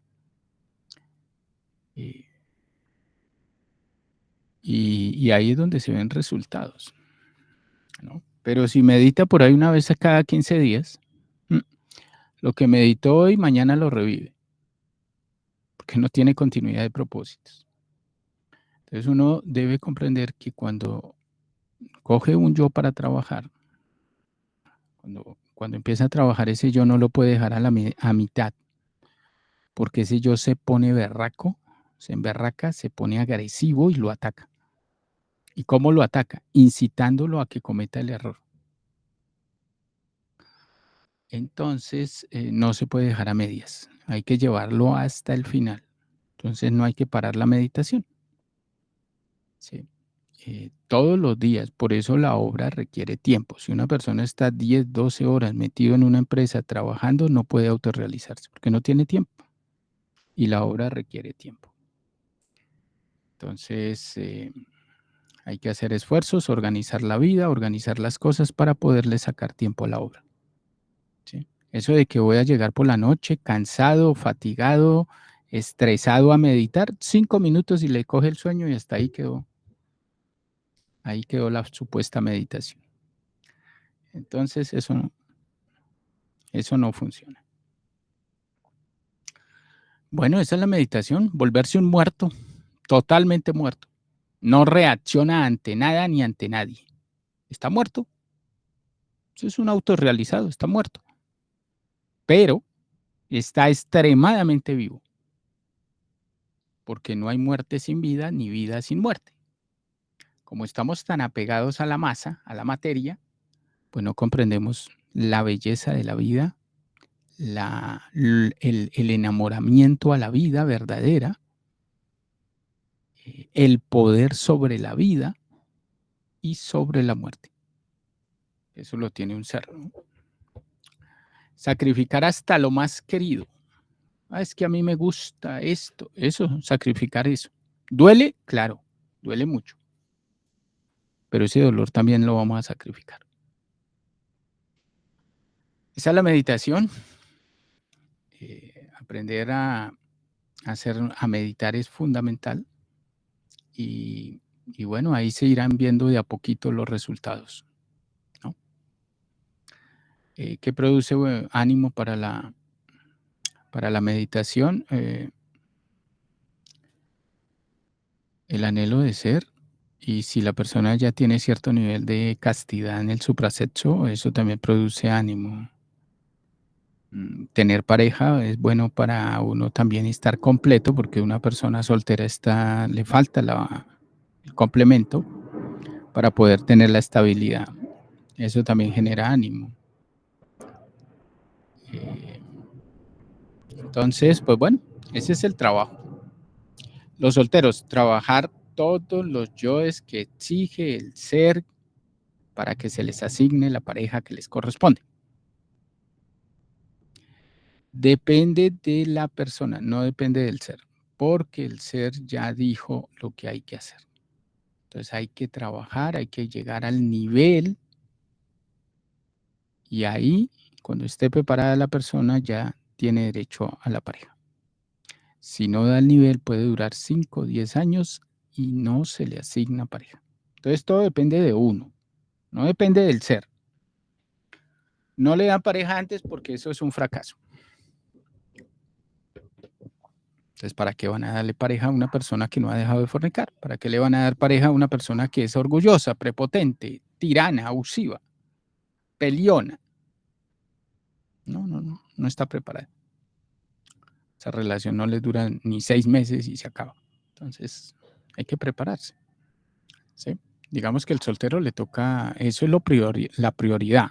Y ahí es donde se ven resultados, ¿no? Pero si medita por ahí una vez a cada 15 días, lo que meditó hoy, mañana lo revive, porque no tiene continuidad de propósitos. Entonces uno debe comprender que cuando coge un yo para trabajar, cuando empieza a trabajar ese yo no lo puede dejar a mitad, porque ese yo se pone berraco, se emberraca, se pone agresivo y lo ataca. ¿Y cómo lo ataca? Incitándolo a que cometa el error. Entonces, no se puede dejar a medias, hay que llevarlo hasta el final. Entonces, no hay que parar la meditación. ¿Sí? Todos los días, por eso la obra requiere tiempo. Si una persona está 10, 12 horas metido en una empresa trabajando, no puede autorrealizarse porque no tiene tiempo y la obra requiere tiempo. Entonces, hay que hacer esfuerzos, organizar la vida, organizar las cosas para poderle sacar tiempo a la obra. ¿Sí? Eso de que voy a llegar por la noche cansado, fatigado, estresado a meditar, 5 minutos y le coge el sueño y hasta ahí quedó. Ahí quedó la supuesta meditación. Entonces eso no funciona. Bueno, esa es la meditación, volverse un muerto, totalmente muerto. No reacciona ante nada ni ante nadie. Está muerto. Eso es un autorrealizado, está muerto. Pero está extremadamente vivo. Porque no hay muerte sin vida ni vida sin muerte. Como estamos tan apegados a la masa, a la materia, pues no comprendemos la belleza de la vida, el enamoramiento a la vida verdadera, el poder sobre la vida y sobre la muerte. Eso lo tiene un ser, ¿no? Sacrificar hasta lo más querido. Es que a mí me gusta esto, eso, sacrificar eso. ¿Duele? Claro, duele mucho, pero ese dolor también lo vamos a sacrificar. Esa es la meditación. Aprender a meditar es fundamental y bueno, ahí se irán viendo de a poquito los resultados, ¿no? ¿Qué produce ánimo para la meditación? El anhelo de ser, y si la persona ya tiene cierto nivel de castidad en el suprasexo, eso también produce ánimo. Tener pareja es bueno para uno también estar completo, porque una persona soltera le falta el complemento para poder tener la estabilidad. Eso también genera ánimo. Entonces, pues bueno, ese es el trabajo. Los solteros, trabajar todos los yoes que exige el ser para que se les asigne la pareja que les corresponde. Depende de la persona, no depende del ser, porque el ser ya dijo lo que hay que hacer. Entonces hay que trabajar, hay que llegar al nivel y ahí, cuando esté preparada la persona, ya tiene derecho a la pareja. Si no da el nivel, puede durar 5 o 10 años y no se le asigna pareja. Entonces todo depende de uno, no depende del ser. No le dan pareja antes porque eso es un fracaso. Entonces, ¿para qué van a darle pareja a una persona que no ha dejado de fornicar? ¿Para qué le van a dar pareja a una persona que es orgullosa, prepotente, tirana, abusiva, peleona? No está preparada. Esa relación no les dura ni 6 meses y se acaba. Entonces, hay que prepararse, ¿sí? Digamos que el soltero le toca, eso es la prioridad,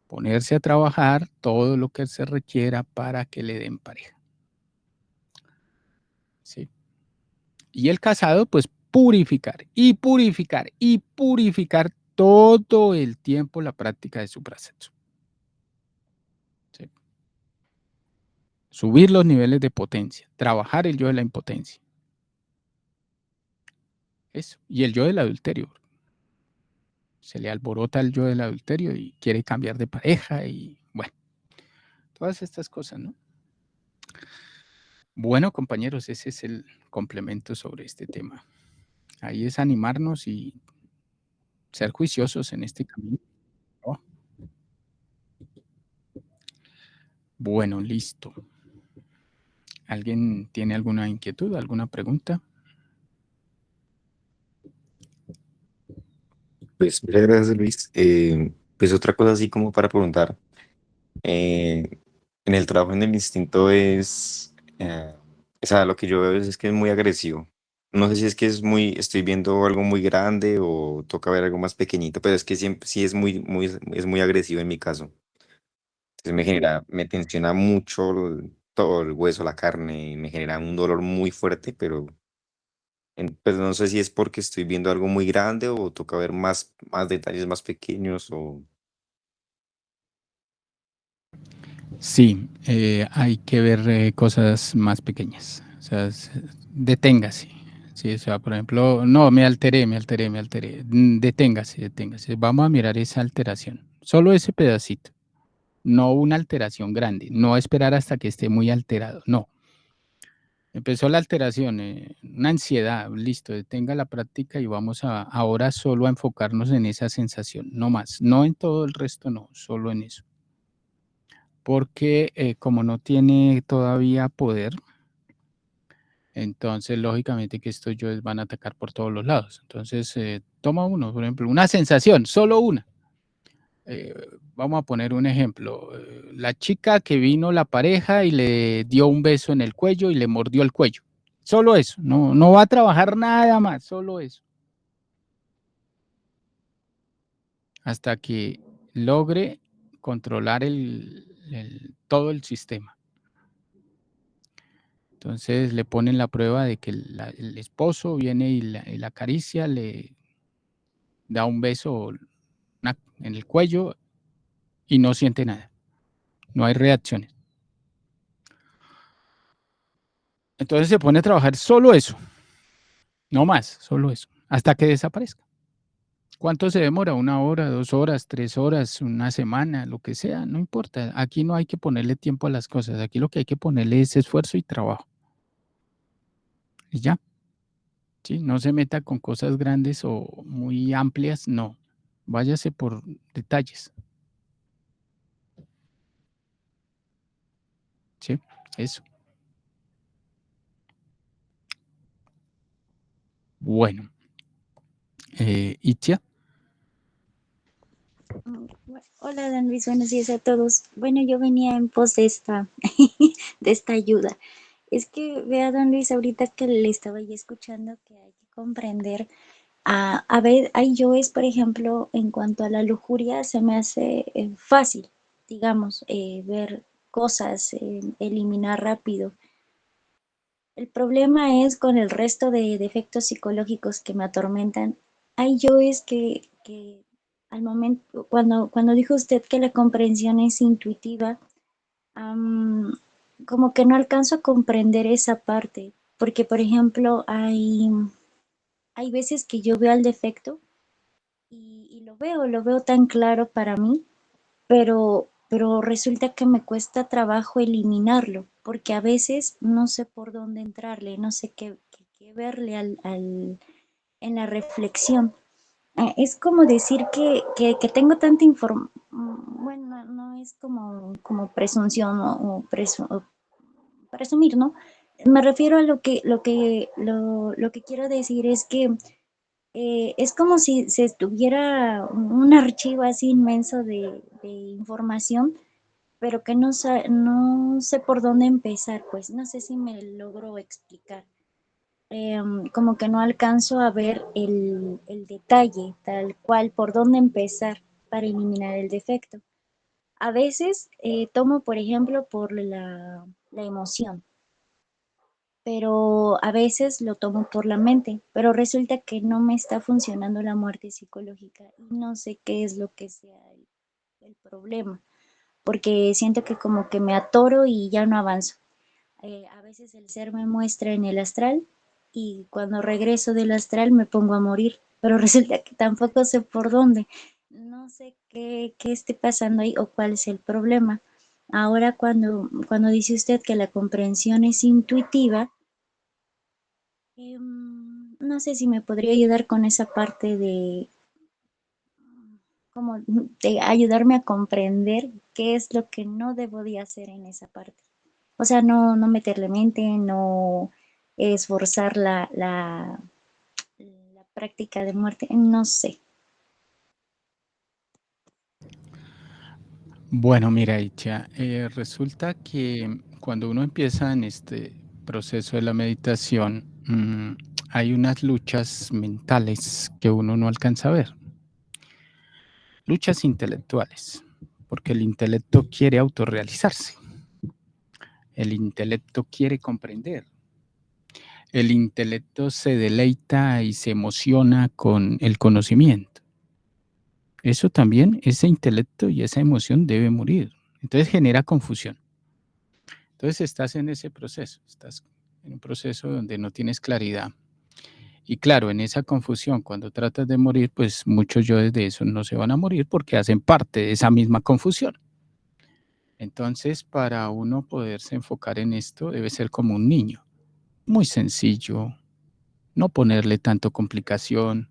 ponerse a trabajar todo lo que se requiera para que le den pareja, ¿sí? Y el casado, pues purificar y purificar y purificar todo el tiempo la práctica de suprasexo. ¿Sí? Subir los niveles de potencia, trabajar el yo de la impotencia. Eso. Y el yo del adulterio. Se le alborota el yo del adulterio y quiere cambiar de pareja y bueno, todas estas cosas, ¿no? Bueno, compañeros, ese es el complemento sobre este tema. Ahí es animarnos y ser juiciosos en este camino, ¿no? Bueno, listo. ¿Alguien tiene alguna inquietud, alguna pregunta? Pues muchas gracias, Luis. Pues otra cosa así como para preguntar. En el trabajo en el instinto o sea, lo que yo veo es que es muy agresivo. No sé si es que estoy viendo algo muy grande o toca ver algo más pequeñito, pero es que siempre sí es muy agresivo en mi caso. Entonces me tensiona mucho todo el hueso, la carne, y me genera un dolor muy fuerte, pero pues no sé si es porque estoy viendo algo muy grande o toca ver más detalles más pequeños o... Sí, hay que ver cosas más pequeñas. O sea, deténgase. Sí, o sea, por ejemplo, no, me alteré. Deténgase. Vamos a mirar esa alteración. Solo ese pedacito. No una alteración grande. No esperar hasta que esté muy alterado. No. Empezó la alteración, una ansiedad. Listo, detenga la práctica y vamos ahora solo a enfocarnos en esa sensación. No más. No en todo el resto, no. Solo en eso. Porque como no tiene todavía poder, entonces lógicamente que estos yoes van a atacar por todos los lados. Entonces, toma uno, por ejemplo, una sensación, solo una. Eh, Vamos a poner un ejemplo. La chica que vino la pareja y le dio un beso en el cuello y le mordió el cuello. Solo eso, no va a trabajar nada más, solo eso. Hasta que logre controlar todo el sistema. Entonces le ponen la prueba de que el esposo viene y la acaricia, le da un beso en el cuello y no siente nada. No hay reacciones. Entonces se pone a trabajar solo eso. No más, solo eso, hasta que desaparezca. ¿Cuánto se demora? 1 hora, 2 horas, 3 horas, una semana, lo que sea, no importa. Aquí no hay que ponerle tiempo a las cosas. Aquí lo que hay que ponerle es esfuerzo y trabajo. Y ya, ¿sí? No se meta con cosas grandes o muy amplias, no. Váyase por detalles, ¿sí? Eso. Bueno, Itzia, Hola, Dan Luis, buenos días a todos. Bueno, yo venía en pos de esta, de esta ayuda. Es que vea, Don Luis, ahorita que le estaba ya escuchando que hay que comprender, a ver, hay yoes, por ejemplo, en cuanto a la lujuria, se me hace fácil, digamos, ver cosas, eliminar rápido. El problema es con el resto de defectos psicológicos que me atormentan. Hay yoes que al momento, cuando dijo usted que la comprensión es intuitiva, am, como que no alcanzo a comprender esa parte, porque por ejemplo hay veces que yo veo el defecto y lo veo tan claro para mí, pero resulta que me cuesta trabajo eliminarlo, porque a veces no sé por dónde entrarle, no sé qué verle en la reflexión. Es como decir que tengo tanta información, bueno, no es como presunción o presumir, ¿no? Me refiero a lo que quiero decir es que es como si se estuviera un archivo así inmenso de información, pero que no sé por dónde empezar, pues no sé si me logro explicar. Como que no alcanzo a ver el detalle tal cual, por dónde empezar para eliminar el defecto. A veces tomo, por ejemplo, por la emoción, pero a veces lo tomo por la mente, pero resulta que no me está funcionando la muerte psicológica y no sé qué es lo que sea el problema, porque siento que como que me atoro y ya no avanzo. A veces el ser me muestra en el astral y cuando regreso del astral me pongo a morir, pero resulta que tampoco sé por dónde. No sé qué esté pasando ahí o cuál es el problema. Ahora cuando dice usted que la comprensión es intuitiva, no sé si me podría ayudar con esa parte de, como de ayudarme a comprender qué es lo que no debo de hacer en esa parte. O sea, no meterle mente, no esforzar la práctica de muerte, no sé. bueno, mira, Itzia, resulta que cuando uno empieza en este proceso de la meditación, hay unas luchas mentales que uno no alcanza a ver, luchas intelectuales, porque el intelecto quiere autorrealizarse, el intelecto quiere comprender, el intelecto se deleita y se emociona con el conocimiento. Eso también, ese intelecto y esa emoción debe morir. Entonces genera confusión. Entonces estás en ese proceso, estás en un proceso donde no tienes claridad. Y claro, en esa confusión, cuando tratas de morir, pues muchos yoes de eso no se van a morir porque hacen parte de esa misma confusión. Entonces, para uno poderse enfocar en esto, debe ser como un niño, muy sencillo, no ponerle tanto complicación,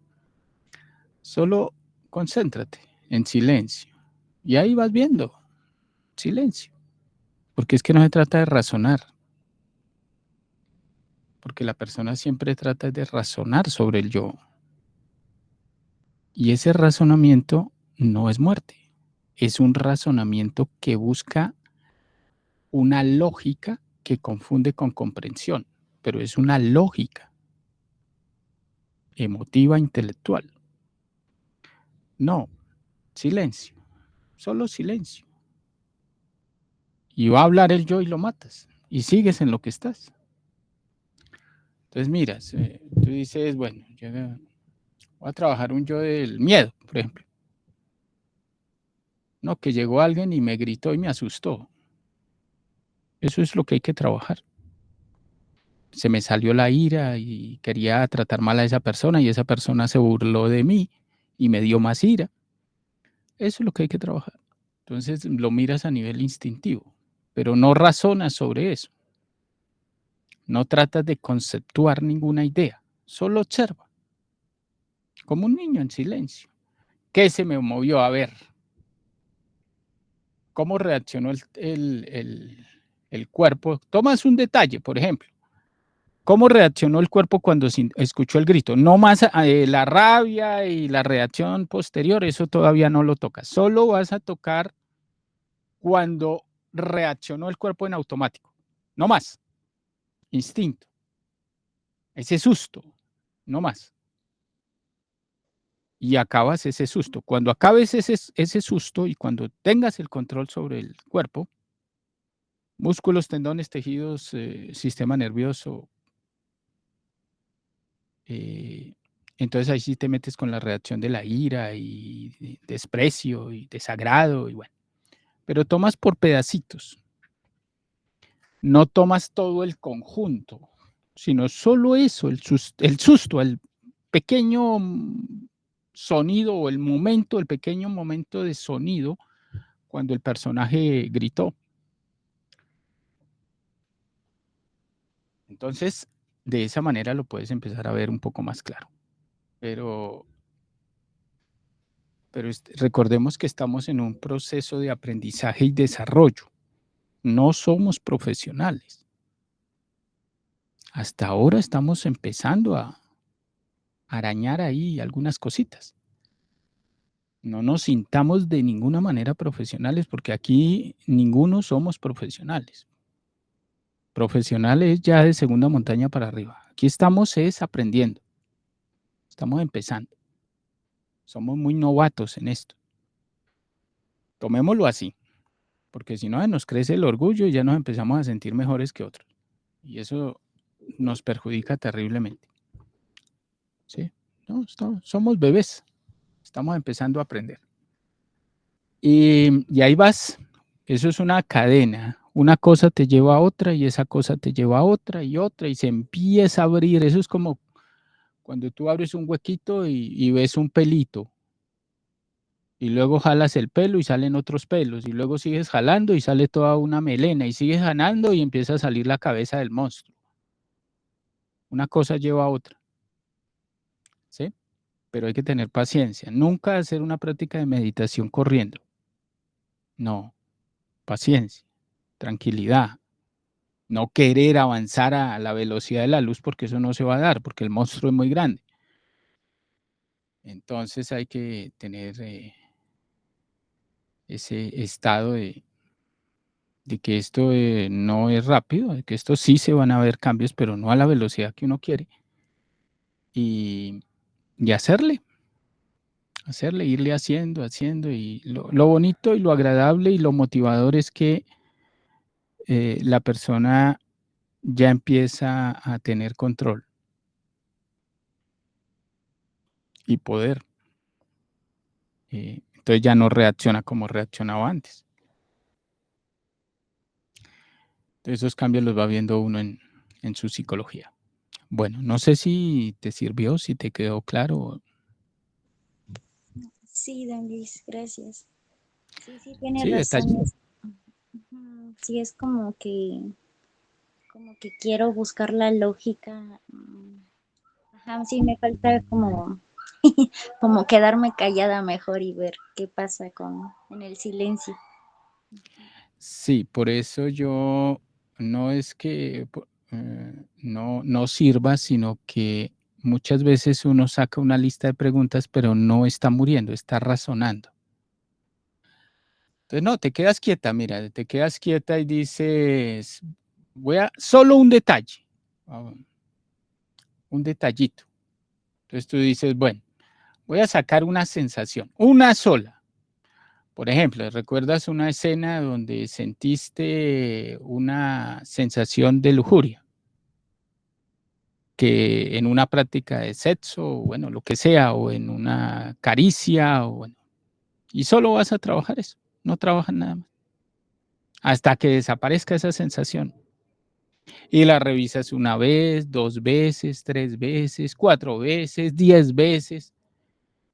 solo concéntrate en silencio. Y ahí vas viendo, silencio, porque es que no se trata de razonar, porque la persona siempre trata de razonar sobre el yo. Y ese razonamiento no es muerte, es un razonamiento que busca una lógica que confunde con comprensión, pero es una lógica emotiva, intelectual. No, silencio, solo silencio. Y va a hablar el yo y lo matas, y sigues en lo que estás. Entonces, mira, tú dices, bueno, yo voy a trabajar un yo del miedo, por ejemplo. No, que llegó alguien y me gritó y me asustó. Eso es lo que hay que trabajar. se me salió la ira y quería tratar mal a esa persona y esa persona se burló de mí y me dio más ira. Eso es lo que hay que trabajar. Entonces lo miras a nivel instintivo, pero no razonas sobre eso. No tratas de conceptuar ninguna idea, solo observa, como un niño en silencio. ¿Qué se me movió? A ver, ¿cómo reaccionó el cuerpo? Tomas un detalle, por ejemplo. ¿Cómo reaccionó el cuerpo cuando escuchó el grito? No más la rabia y la reacción posterior, eso todavía no lo tocas. Solo vas a tocar cuando reaccionó el cuerpo en automático. No más. Instinto. Ese susto. No más. Y acabas ese susto. Cuando acabes ese susto y cuando tengas el control sobre el cuerpo, músculos, tendones, tejidos, sistema nervioso, entonces ahí sí te metes con la reacción de la ira y desprecio y desagrado y bueno, pero tomas por pedacitos, no tomas todo el conjunto, sino solo eso, el susto, el pequeño sonido o el pequeño momento de sonido cuando el personaje gritó. Entonces, de esa manera lo puedes empezar a ver un poco más claro. Pero recordemos que estamos en un proceso de aprendizaje y desarrollo. No somos profesionales. Hasta ahora estamos empezando a arañar ahí algunas cositas. No nos sintamos de ninguna manera profesionales porque aquí ninguno somos profesionales. Profesionales ya de segunda montaña para arriba. Aquí estamos aprendiendo. Estamos empezando. Somos muy novatos en esto. Tomémoslo así, porque si no nos crece el orgullo y ya nos empezamos a sentir mejores que otros. Y eso nos perjudica terriblemente. ¿Sí? No, somos bebés. Estamos empezando a aprender. Y ahí vas. Eso es una cadena. Una cosa te lleva a otra y esa cosa te lleva a otra y se empieza a abrir. Eso es como cuando tú abres un huequito y ves un pelito. Y luego jalas el pelo y salen otros pelos. Y luego sigues jalando y sale toda una melena. Y sigues jalando y empieza a salir la cabeza del monstruo. Una cosa lleva a otra. ¿Sí? Pero hay que tener paciencia. Nunca hacer una práctica de meditación corriendo. No, paciencia, tranquilidad. No querer avanzar a la velocidad de la luz porque eso no se va a dar, porque el monstruo es muy grande. Entonces hay que tener ese estado de que esto no es rápido, de que esto sí se van a ver cambios, pero no a la velocidad que uno quiere. Y hacerle, irle haciendo, y lo bonito y lo agradable y lo motivador es que la persona ya empieza a tener control y poder. Entonces ya no reacciona como reaccionaba antes. Entonces esos cambios los va viendo uno en su psicología. Bueno, no sé si te sirvió, si te quedó claro. Sí, don Luis, gracias. Sí, tiene Sí, razón. Sí, es como que quiero buscar la lógica. Ajá, sí, me falta como, como quedarme callada mejor y ver qué pasa en el silencio. Sí, por eso yo no es que no sirva, sino que muchas veces uno saca una lista de preguntas, pero no está muriendo, está razonando. Entonces, no, te quedas quieta, mira, te quedas quieta y dices, solo un detalle, un detallito. Entonces tú dices, bueno, voy a sacar una sensación, una sola. Por ejemplo, ¿recuerdas una escena donde sentiste una sensación de lujuria? Que en una práctica de sexo, bueno, lo que sea, o en una caricia, o bueno, y solo vas a trabajar eso, no trabajas nada más, hasta que desaparezca esa sensación. Y la revisas una vez, 2 veces, 3 veces, 4 veces, 10 veces.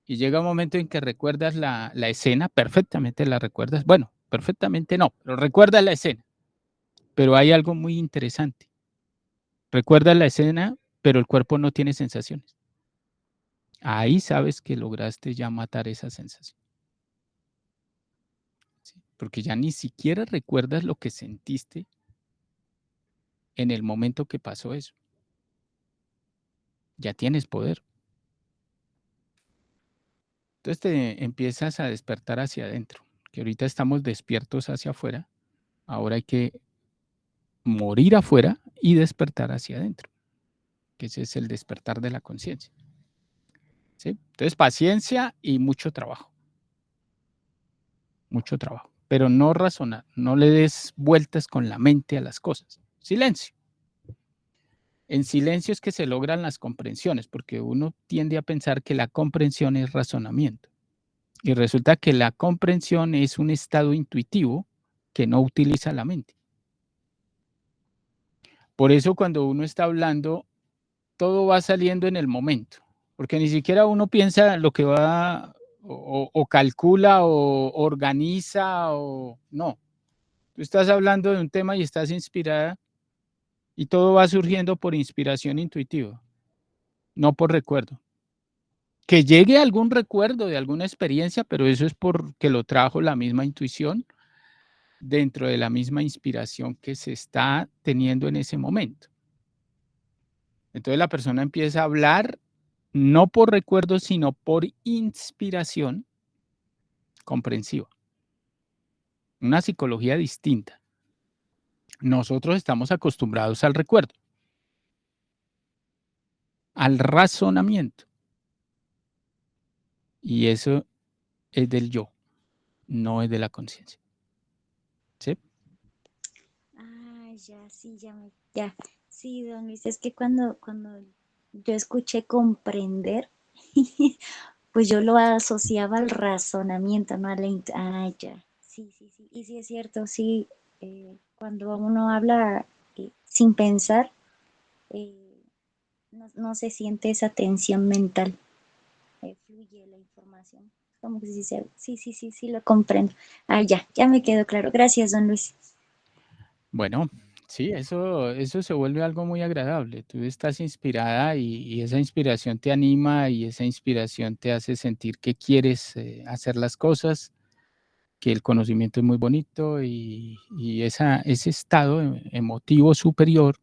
Y llega un momento en que recuerdas la escena, perfectamente la recuerdas. Bueno, perfectamente no, pero recuerdas la escena. Pero hay algo muy interesante. Recuerdas la escena, pero el cuerpo no tiene sensaciones. Ahí sabes que lograste ya matar esa sensación. ¿Sí? Porque ya ni siquiera recuerdas lo que sentiste en el momento que pasó eso. Ya tienes poder. Entonces te empiezas a despertar hacia adentro, que ahorita estamos despiertos hacia afuera, ahora hay que morir afuera y despertar hacia adentro, que ese es el despertar de la conciencia. ¿Sí? Entonces paciencia y mucho trabajo, pero no razonar, no le des vueltas con la mente a las cosas. Silencio. En silencio es que se logran las comprensiones, porque uno tiende a pensar que la comprensión es razonamiento. Y resulta que la comprensión es un estado intuitivo que no utiliza la mente. Por eso cuando uno está hablando, todo va saliendo en el momento, porque ni siquiera uno piensa lo que va o calcula o organiza o no. Tú estás hablando de un tema y estás inspirada y todo va surgiendo por inspiración intuitiva, no por recuerdo. Que llegue algún recuerdo de alguna experiencia, pero eso es porque lo trajo la misma intuición dentro de la misma inspiración que se está teniendo en ese momento. Entonces la persona empieza a hablar no por recuerdo, sino por inspiración comprensiva. Una psicología distinta. Nosotros estamos acostumbrados al recuerdo, al razonamiento. Y eso es del yo, no es de la conciencia. ¿Sí? Ah, ya, sí, ya. Sí, don Luis, es que cuando yo escuché comprender, pues yo lo asociaba al razonamiento, no a ah, ya. Sí, sí, sí. Y sí es cierto, sí, cuando uno habla sin pensar, eh, no se siente esa tensión mental, fluye la información. Como que sí, lo comprendo. Ah, ya me quedó claro. Gracias, don Luis. Bueno, sí, eso se vuelve algo muy agradable. Tú estás inspirada y esa inspiración te anima y esa inspiración te hace sentir que quieres hacer las cosas, que el conocimiento es muy bonito y ese estado emotivo superior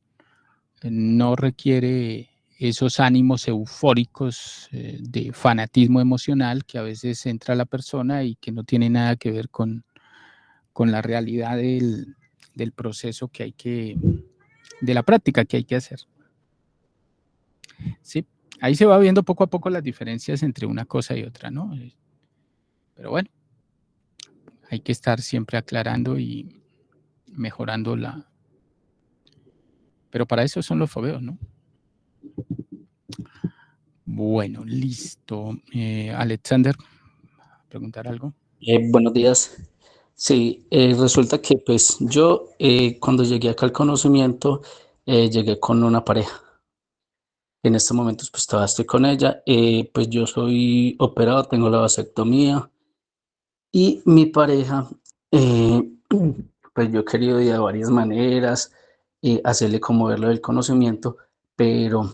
no requiere esos ánimos eufóricos de fanatismo emocional que a veces entra a la persona y que no tiene nada que ver con la realidad del proceso que hay que, de la práctica que hay que hacer. Sí, ahí se va viendo poco a poco las diferencias entre una cosa y otra, ¿no? Pero bueno, hay que estar siempre aclarando y mejorando la... Pero para eso son los fogueos, ¿no? Bueno, listo. Alexander, ¿preguntar algo? Buenos días. Sí, resulta que pues yo cuando llegué acá al conocimiento llegué con una pareja. En este momento pues todavía estoy con ella. Pues yo soy operado, tengo la vasectomía y mi pareja eh, pues yo he querido de varias maneras hacerle como verlo del conocimiento, pero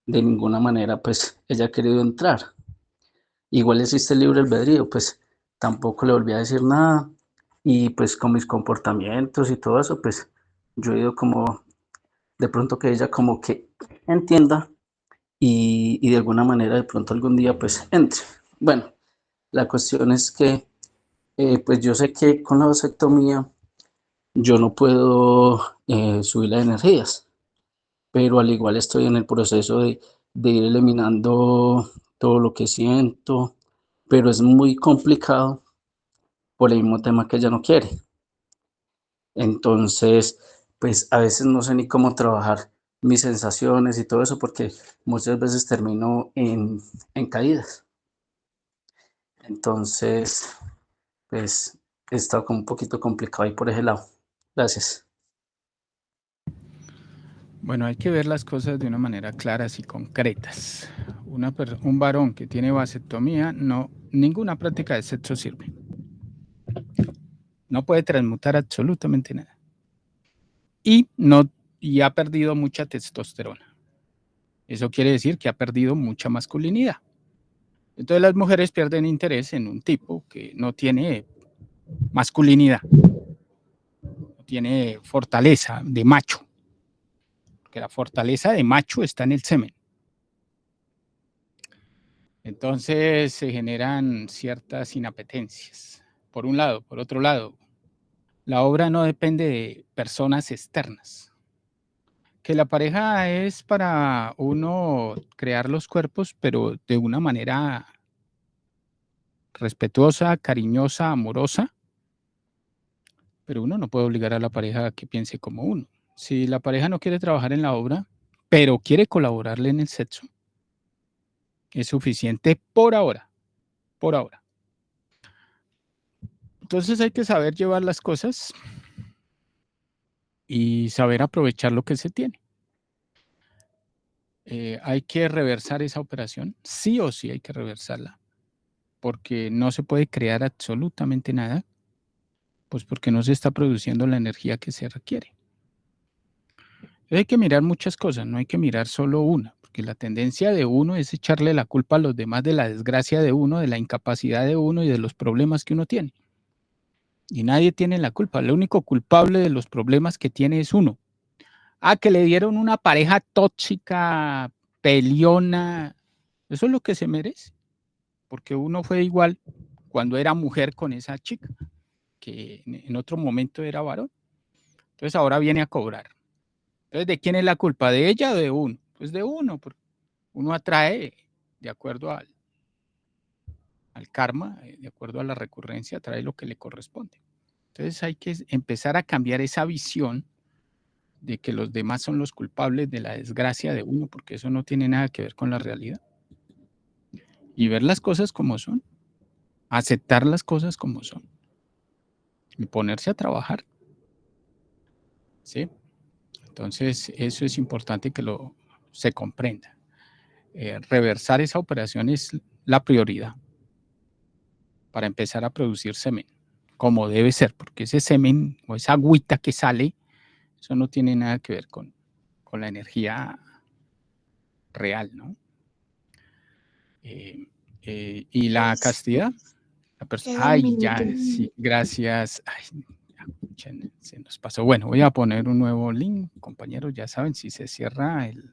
de ninguna manera pues ella ha querido entrar. Igual existe el libre albedrío, pues tampoco le volví a decir nada y pues con mis comportamientos y todo eso, pues yo he ido como de pronto que ella como que entienda y de alguna manera de pronto algún día pues entre. Bueno, la cuestión es que pues yo sé que con la vasectomía yo no puedo subir las energías, pero al igual estoy en el proceso de ir eliminando todo lo que siento, pero es muy complicado por el mismo tema que ella no quiere. Entonces, pues a veces no sé ni cómo trabajar mis sensaciones y todo eso porque muchas veces termino en caídas. Entonces, pues está como un poquito complicado ahí por ese lado. Gracias. Bueno, hay que ver las cosas de una manera claras y concretas. Un varón que tiene vasectomía, ninguna práctica de sexo sirve. No puede transmutar absolutamente nada. Y ha perdido mucha testosterona. Eso quiere decir que ha perdido mucha masculinidad. Entonces las mujeres pierden interés en un tipo que no tiene masculinidad, no tiene fortaleza de macho, porque la fortaleza de macho está en el semen. Entonces se generan ciertas inapetencias, por un lado. Por otro lado, la obra no depende de personas externas. Que la pareja es para uno crear los cuerpos, pero de una manera respetuosa, cariñosa, amorosa, pero uno no puede obligar a la pareja a que piense como uno. Si la pareja no quiere trabajar en la obra, pero quiere colaborarle en el sexo, es suficiente por ahora, por ahora. Entonces hay que saber llevar las cosas y saber aprovechar lo que se tiene. Hay que reversar esa operación, sí o sí hay que reversarla, porque no se puede crear absolutamente nada, pues porque no se está produciendo la energía que se requiere. Hay que mirar muchas cosas, no hay que mirar solo una, porque la tendencia de uno es echarle la culpa a los demás de la desgracia de uno, de la incapacidad de uno y de los problemas que uno tiene. Y nadie tiene la culpa, el único culpable de los problemas que tiene es uno. Que le dieron una pareja tóxica, peleona, eso es lo que se merece, porque uno fue igual cuando era mujer con esa chica, que en otro momento era varón. Entonces ahora viene a cobrar. Entonces, ¿de quién es la culpa? ¿De ella o de uno? Pues de uno, porque uno atrae de acuerdo al karma, de acuerdo a la recurrencia, atrae lo que le corresponde. Entonces hay que empezar a cambiar esa visión de que los demás son los culpables de la desgracia de uno, porque eso no tiene nada que ver con la realidad. Y ver las cosas como son, aceptar las cosas como son y ponerse a trabajar. ¿Sí? Entonces, eso es importante que se comprenda. Reversar esa operación es la prioridad para empezar a producir semen, como debe ser, porque ese semen o esa agüita que sale, eso no tiene nada que ver con la energía real, ¿no? Y la castidad. Ay, ya, sí, gracias. Ay, ya, se nos pasó. Bueno, voy a poner un nuevo link, compañeros, ya saben, si se cierra el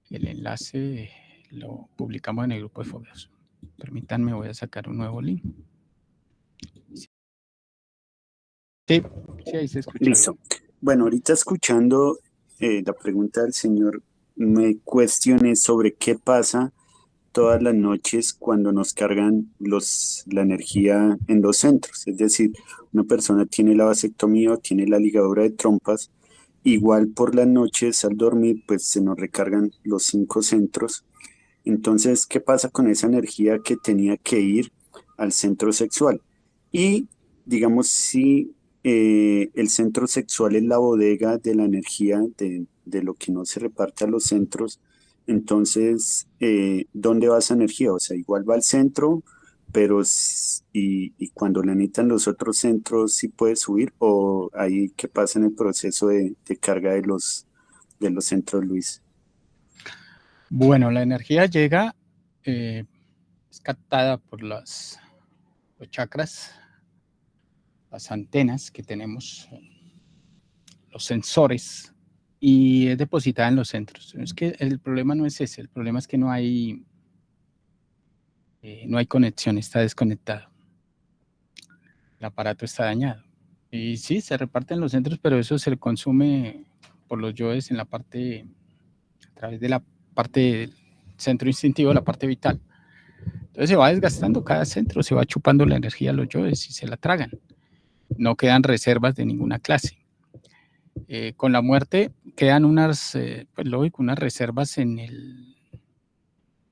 enlace, lo publicamos en el grupo de foros. Permítanme, voy a sacar un nuevo link. Sí, ahí se escucha. Listo. Bien. Bueno, ahorita escuchando la pregunta del señor, me cuestioné sobre qué pasa todas las noches cuando nos cargan la energía en los centros. Es decir, una persona tiene la vasectomía o tiene la ligadura de trompas, igual por las noches al dormir, pues se nos recargan los 5 centros. Entonces, ¿qué pasa con esa energía que tenía que ir al centro sexual? Y digamos, si el centro sexual es la bodega de la energía de lo que no se reparte a los centros, entonces, ¿dónde va esa energía? O sea, igual va al centro, pero y cuando la necesitan los otros centros, ¿sí puede subir? ¿O ahí qué pasa en el proceso de carga de los centros, Luis? Bueno, la energía llega, es captada por los chakras, las antenas que tenemos, los sensores, y es depositada en los centros. Es que el problema no es ese, el problema es que no hay conexión, está desconectado. El aparato está dañado. Y sí, se reparten los centros, pero eso se consume por los yoes en la parte, a través de la parte del centro instintivo, la parte vital. Entonces se va desgastando cada centro, se va chupando la energía a los yoes y se la tragan. No quedan reservas de ninguna clase. Con la muerte quedan unas, pues lógico, unas reservas en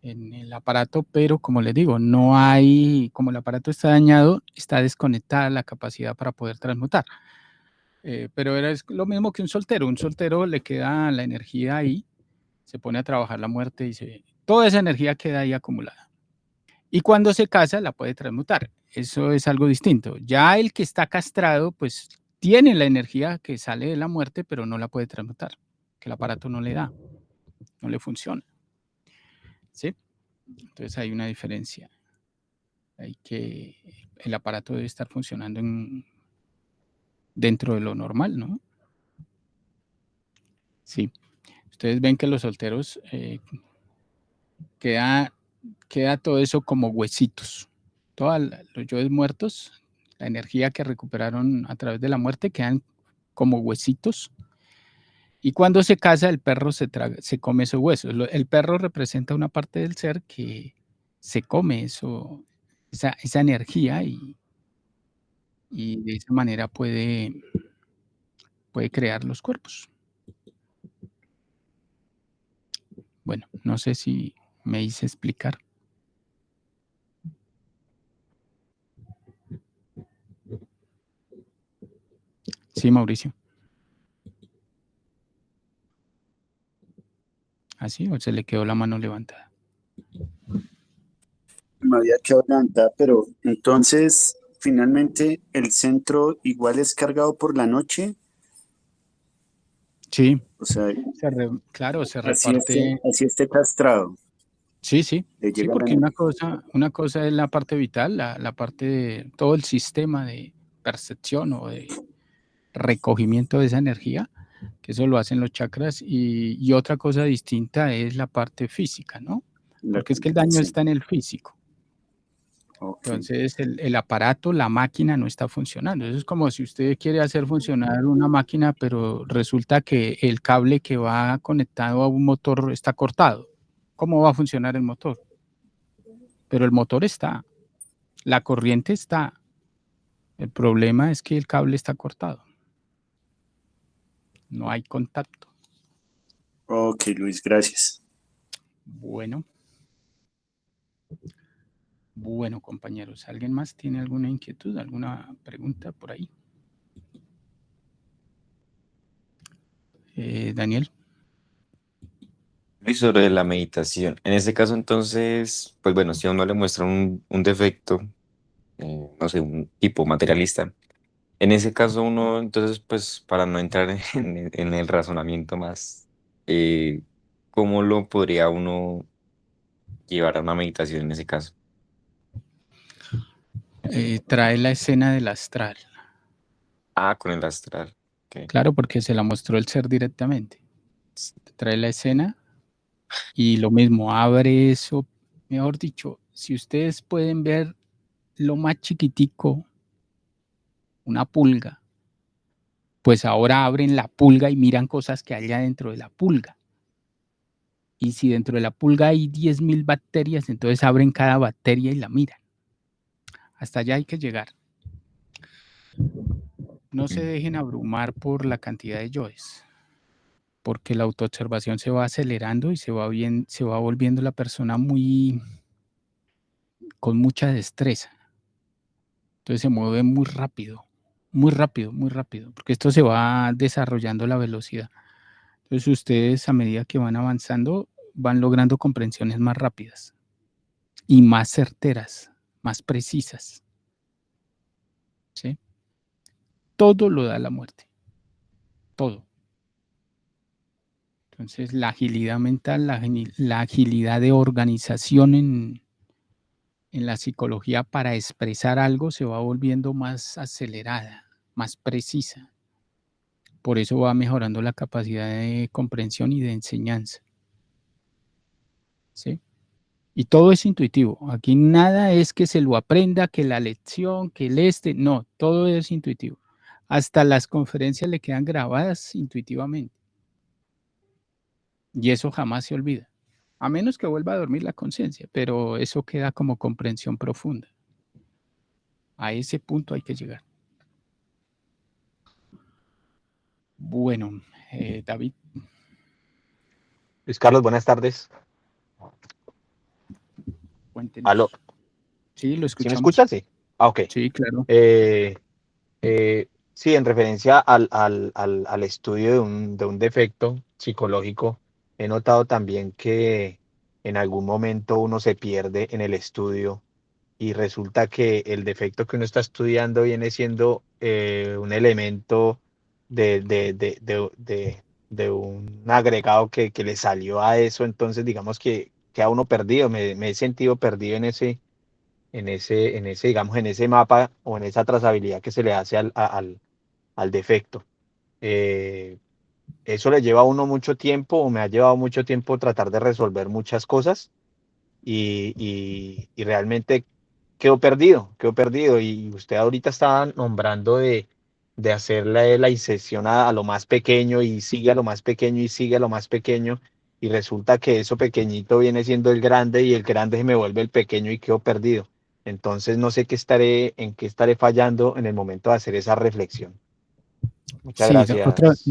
el aparato, pero como les digo, no hay, como el aparato está dañado, está desconectada la capacidad para poder transmutar. pero es lo mismo que un soltero. Un soltero le queda la energía ahí, se pone a trabajar la muerte y toda esa energía queda ahí acumulada. Y cuando se casa la puede transmutar. Eso es algo distinto. Ya el que está castrado, pues tiene la energía que sale de la muerte, pero no la puede transmutar, que el aparato no le da, no le funciona. ¿Sí? Entonces hay una diferencia. El aparato debe estar funcionando dentro de lo normal, ¿no? Sí. Ustedes ven que los solteros queda todo eso como huesitos. Todos los yoes muertos, la energía que recuperaron a través de la muerte, quedan como huesitos. Y cuando se casa, el perro se come esos huesos. El perro representa una parte del ser que se come esa energía y de esa manera puede crear los cuerpos. Bueno, no sé si me hice explicar. Sí, Mauricio. ¿Así o se le quedó la mano levantada? Me había quedado levantada, pero entonces, finalmente, ¿el centro igual es cargado por la noche? Sí, O sea, claro, se así reparte. esté castrado. Sí, sí, Le sí, llega la porque energía. una cosa es la parte vital, la parte de todo el sistema de percepción o de recogimiento de esa energía, que eso lo hacen los chakras, y otra cosa distinta es la parte física, ¿no? Porque es que el daño está en el físico. Ok. Entonces, el aparato, la máquina no está funcionando. Eso es como si usted quiere hacer funcionar una máquina, pero resulta que el cable que va conectado a un motor está cortado. ¿Cómo va a funcionar el motor? Pero el motor está, la corriente está. El problema es que el cable está cortado. No hay contacto. Ok, Luis, gracias. Bueno. Bueno, compañeros, ¿alguien más tiene alguna inquietud, alguna pregunta por ahí? Daniel. Y sobre la meditación. En este caso, entonces, pues bueno, si a uno le muestra un defecto, no sé, un tipo materialista, en ese caso uno, entonces, pues para no entrar en el razonamiento más, eh, ¿cómo lo podría uno llevar a una meditación en ese caso? Trae la escena del astral. Ah, con el astral. Ok. Claro, porque se la mostró el ser directamente. Trae la escena y lo mismo, abre eso. Mejor dicho, si ustedes pueden ver lo más chiquitico, una pulga, pues ahora abren la pulga y miran cosas que hay dentro de la pulga. Y si dentro de la pulga hay 10.000 bacterias, entonces abren cada bacteria y la miran. Hasta allá hay que llegar. No se dejen abrumar por la cantidad de yoes, porque la autoobservación se va acelerando y se va volviendo la persona con mucha destreza. Entonces se mueve muy rápido, muy rápido, muy rápido, porque esto se va desarrollando la velocidad. Entonces ustedes a medida que van avanzando van logrando comprensiones más rápidas y más certeras, más precisas. ¿Sí? Todo lo da la muerte, todo. Entonces la agilidad mental, la agilidad de organización en la psicología para expresar algo se va volviendo más acelerada, más precisa. Por eso va mejorando la capacidad de comprensión y de enseñanza. ¿Sí? Y todo es intuitivo. Aquí nada es que se lo aprenda, que la lección, que no, todo es intuitivo. Hasta las conferencias le quedan grabadas intuitivamente. Y eso jamás se olvida. A menos que vuelva a dormir la conciencia, pero eso queda como comprensión profunda. A ese punto hay que llegar. Bueno, David. Luis Carlos, buenas tardes. Cuéntenos. ¿Aló? Sí, lo ¿Sí me escuchamos. escuchas? Sí. Ah, ok. Sí, claro. Sí, en referencia al estudio de un defecto psicológico, he notado también que en algún momento uno se pierde en el estudio y resulta que el defecto que uno está estudiando viene siendo un elemento de un agregado que le salió a eso, entonces digamos que queda uno perdido, me he sentido perdido digamos, en ese mapa o en esa trazabilidad que se le hace al defecto. Eh, Eso le lleva a uno mucho tiempo, o me ha llevado mucho tiempo tratar de resolver muchas cosas y realmente quedó perdido. Y usted ahorita estaba nombrando de hacer la incisión a lo más pequeño y sigue a lo más pequeño y sigue a lo más pequeño. Y resulta que eso pequeñito viene siendo el grande y el grande se me vuelve el pequeño y quedo perdido. Entonces no sé en qué estaré fallando en el momento de hacer esa reflexión. Muchas Sí, gracias.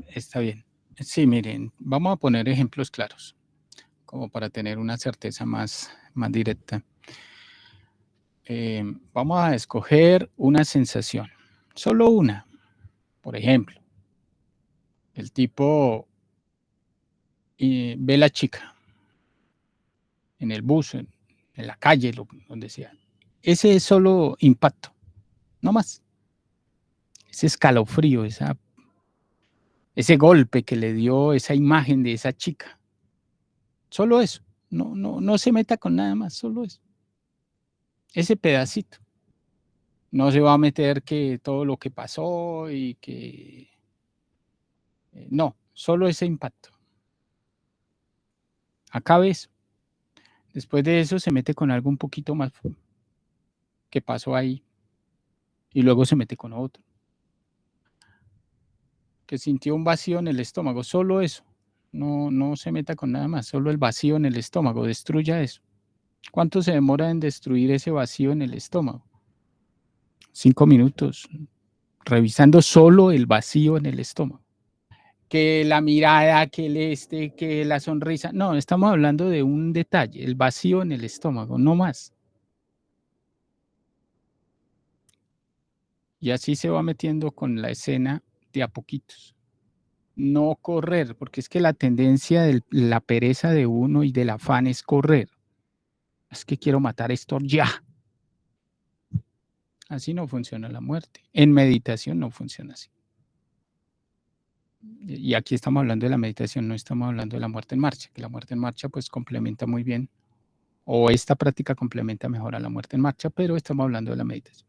está bien. Sí, miren, vamos a poner ejemplos claros, como para tener una certeza más directa. Vamos a escoger una sensación, solo una. Por ejemplo, el tipo ve a la chica en el bus, en la calle, donde sea. Ese es solo impacto, no más. Ese escalofrío, ese golpe que le dio esa imagen de esa chica. Solo eso. No se meta con nada más, solo eso. Ese pedacito. No se va a meter que todo lo que pasó y que... no, solo ese impacto. Acabe eso. Después de eso se mete con algo un poquito más que pasó ahí y luego se mete con otro. Que sintió un vacío en el estómago, solo eso. No se meta con nada más, solo el vacío en el estómago, destruya eso. ¿Cuánto se demora en destruir ese vacío en el estómago? 5 minutos, revisando solo el vacío en el estómago. Que la mirada, que la sonrisa. No, estamos hablando de un detalle, el vacío en el estómago, no más. Y así se va metiendo con la escena de a poquitos. No correr, porque es que la tendencia de la pereza de uno y del afán es correr. Es que quiero matar esto ya. Así no funciona la muerte. En meditación no funciona así. Y aquí estamos hablando de la meditación, no estamos hablando de la muerte en marcha, que la muerte en marcha pues complementa muy bien, o esta práctica complementa mejor a la muerte en marcha, pero estamos hablando de la meditación.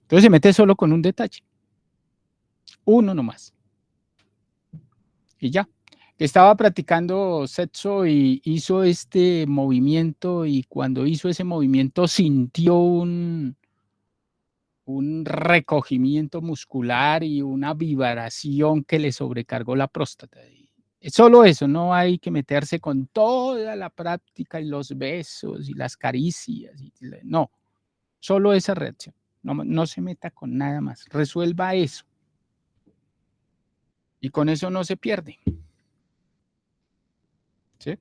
Entonces se mete solo con un detalle, uno nomás, y ya. Estaba practicando sexo y hizo este movimiento, y cuando hizo ese movimiento sintió un recogimiento muscular y una vibración que le sobrecargó la próstata. Solo eso, no hay que meterse con toda la práctica y los besos y las caricias. No, solo esa reacción. No se meta con nada más. Resuelva eso. Y con eso no se pierde. ¿Sí?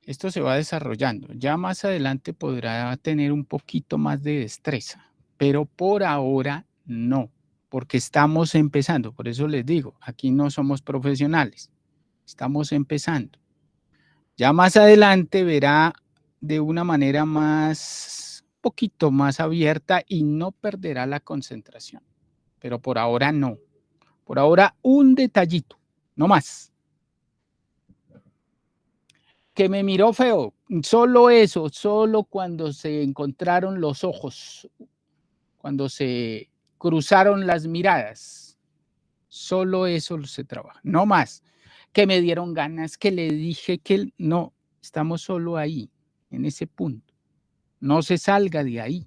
Esto se va desarrollando. Ya más adelante podrá tener un poquito más de destreza, pero por ahora no, porque estamos empezando. Por eso les digo, aquí no somos profesionales, estamos empezando. Ya más adelante verá de una manera poquito más abierta y no perderá la concentración. Pero por ahora no. Por ahora un detallito, no más. Que me miró feo, solo eso, solo cuando se encontraron los ojos, cuando se cruzaron las miradas, solo eso se trabaja, no más. Que me dieron ganas, que le dije que no, estamos solo ahí, en ese punto. No se salga de ahí.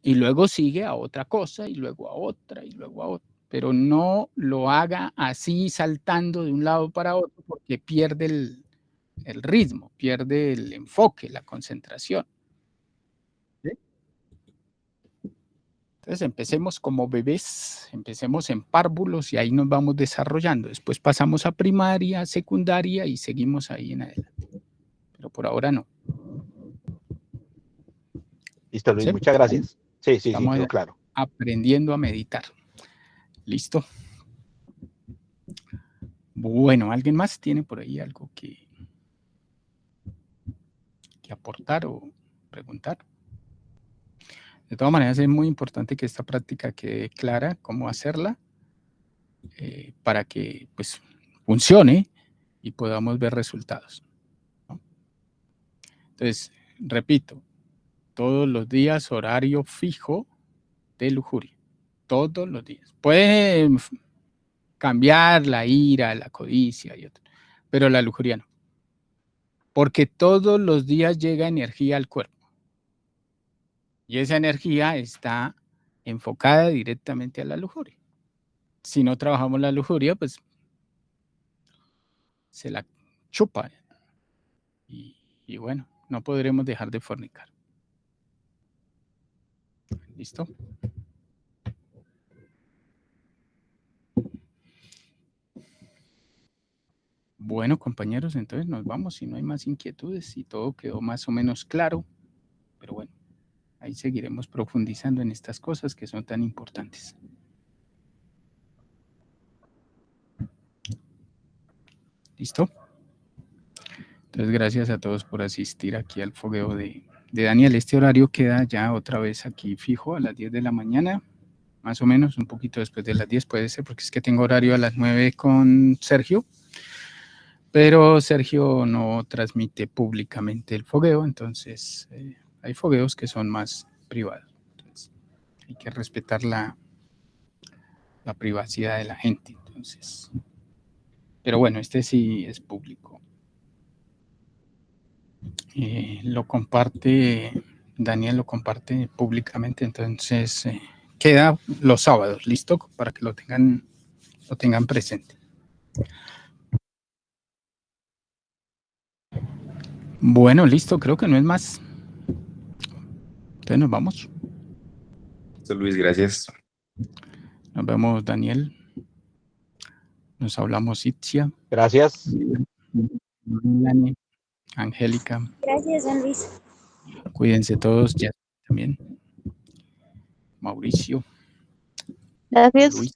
Y luego sigue a otra cosa, y luego a otra, y luego a otra. Pero no lo haga así saltando de un lado para otro porque pierde el ritmo, pierde el enfoque, la concentración. ¿Sí? Entonces empecemos como bebés, empecemos en párvulos y ahí nos vamos desarrollando. Después pasamos a primaria, secundaria y seguimos ahí en adelante. Pero por ahora no. Listo, Luis, ¿Sí? muchas gracias. Sí, Estamos quedó claro. aprendiendo a meditar. ¿Listo? Bueno, ¿alguien más tiene por ahí algo que aportar o preguntar? De todas maneras, es muy importante que esta práctica quede clara, cómo hacerla, para que pues, funcione y podamos ver resultados, ¿no? Entonces, repito, todos los días horario fijo de lujuria, todos los días. Puede cambiar la ira, la codicia y otro, pero la lujuria no, porque todos los días llega energía al cuerpo y esa energía está enfocada directamente a la lujuria. Si no trabajamos la lujuria, pues se la chupa y bueno, no podremos dejar de fornicar. ¿Listo? Bueno, compañeros, entonces nos vamos si no hay más inquietudes y todo quedó más o menos claro, pero bueno, ahí seguiremos profundizando en estas cosas que son tan importantes. ¿Listo? Entonces, gracias a todos por asistir aquí al fogueo de Daniel. Este horario queda ya otra vez aquí fijo a las 10 de la mañana, más o menos, un poquito después de las 10 puede ser, porque es que tengo horario a las 9 con Sergio, pero Sergio no transmite públicamente el fogueo, entonces hay fogueos que son más privados. Entonces, hay que respetar la privacidad de la gente, entonces. Pero bueno, este sí es público. Lo comparte, Daniel lo comparte públicamente, entonces queda los sábados, ¿listo? Para que lo tengan presente. Bueno, listo, creo que no es más. Entonces nos vamos. Listo, Luis, gracias. Nos vemos, Daniel. Nos hablamos, Itzia. Gracias. Dani, Angélica. Gracias, don Luis. Cuídense todos, ya también. Mauricio. Gracias. Luis.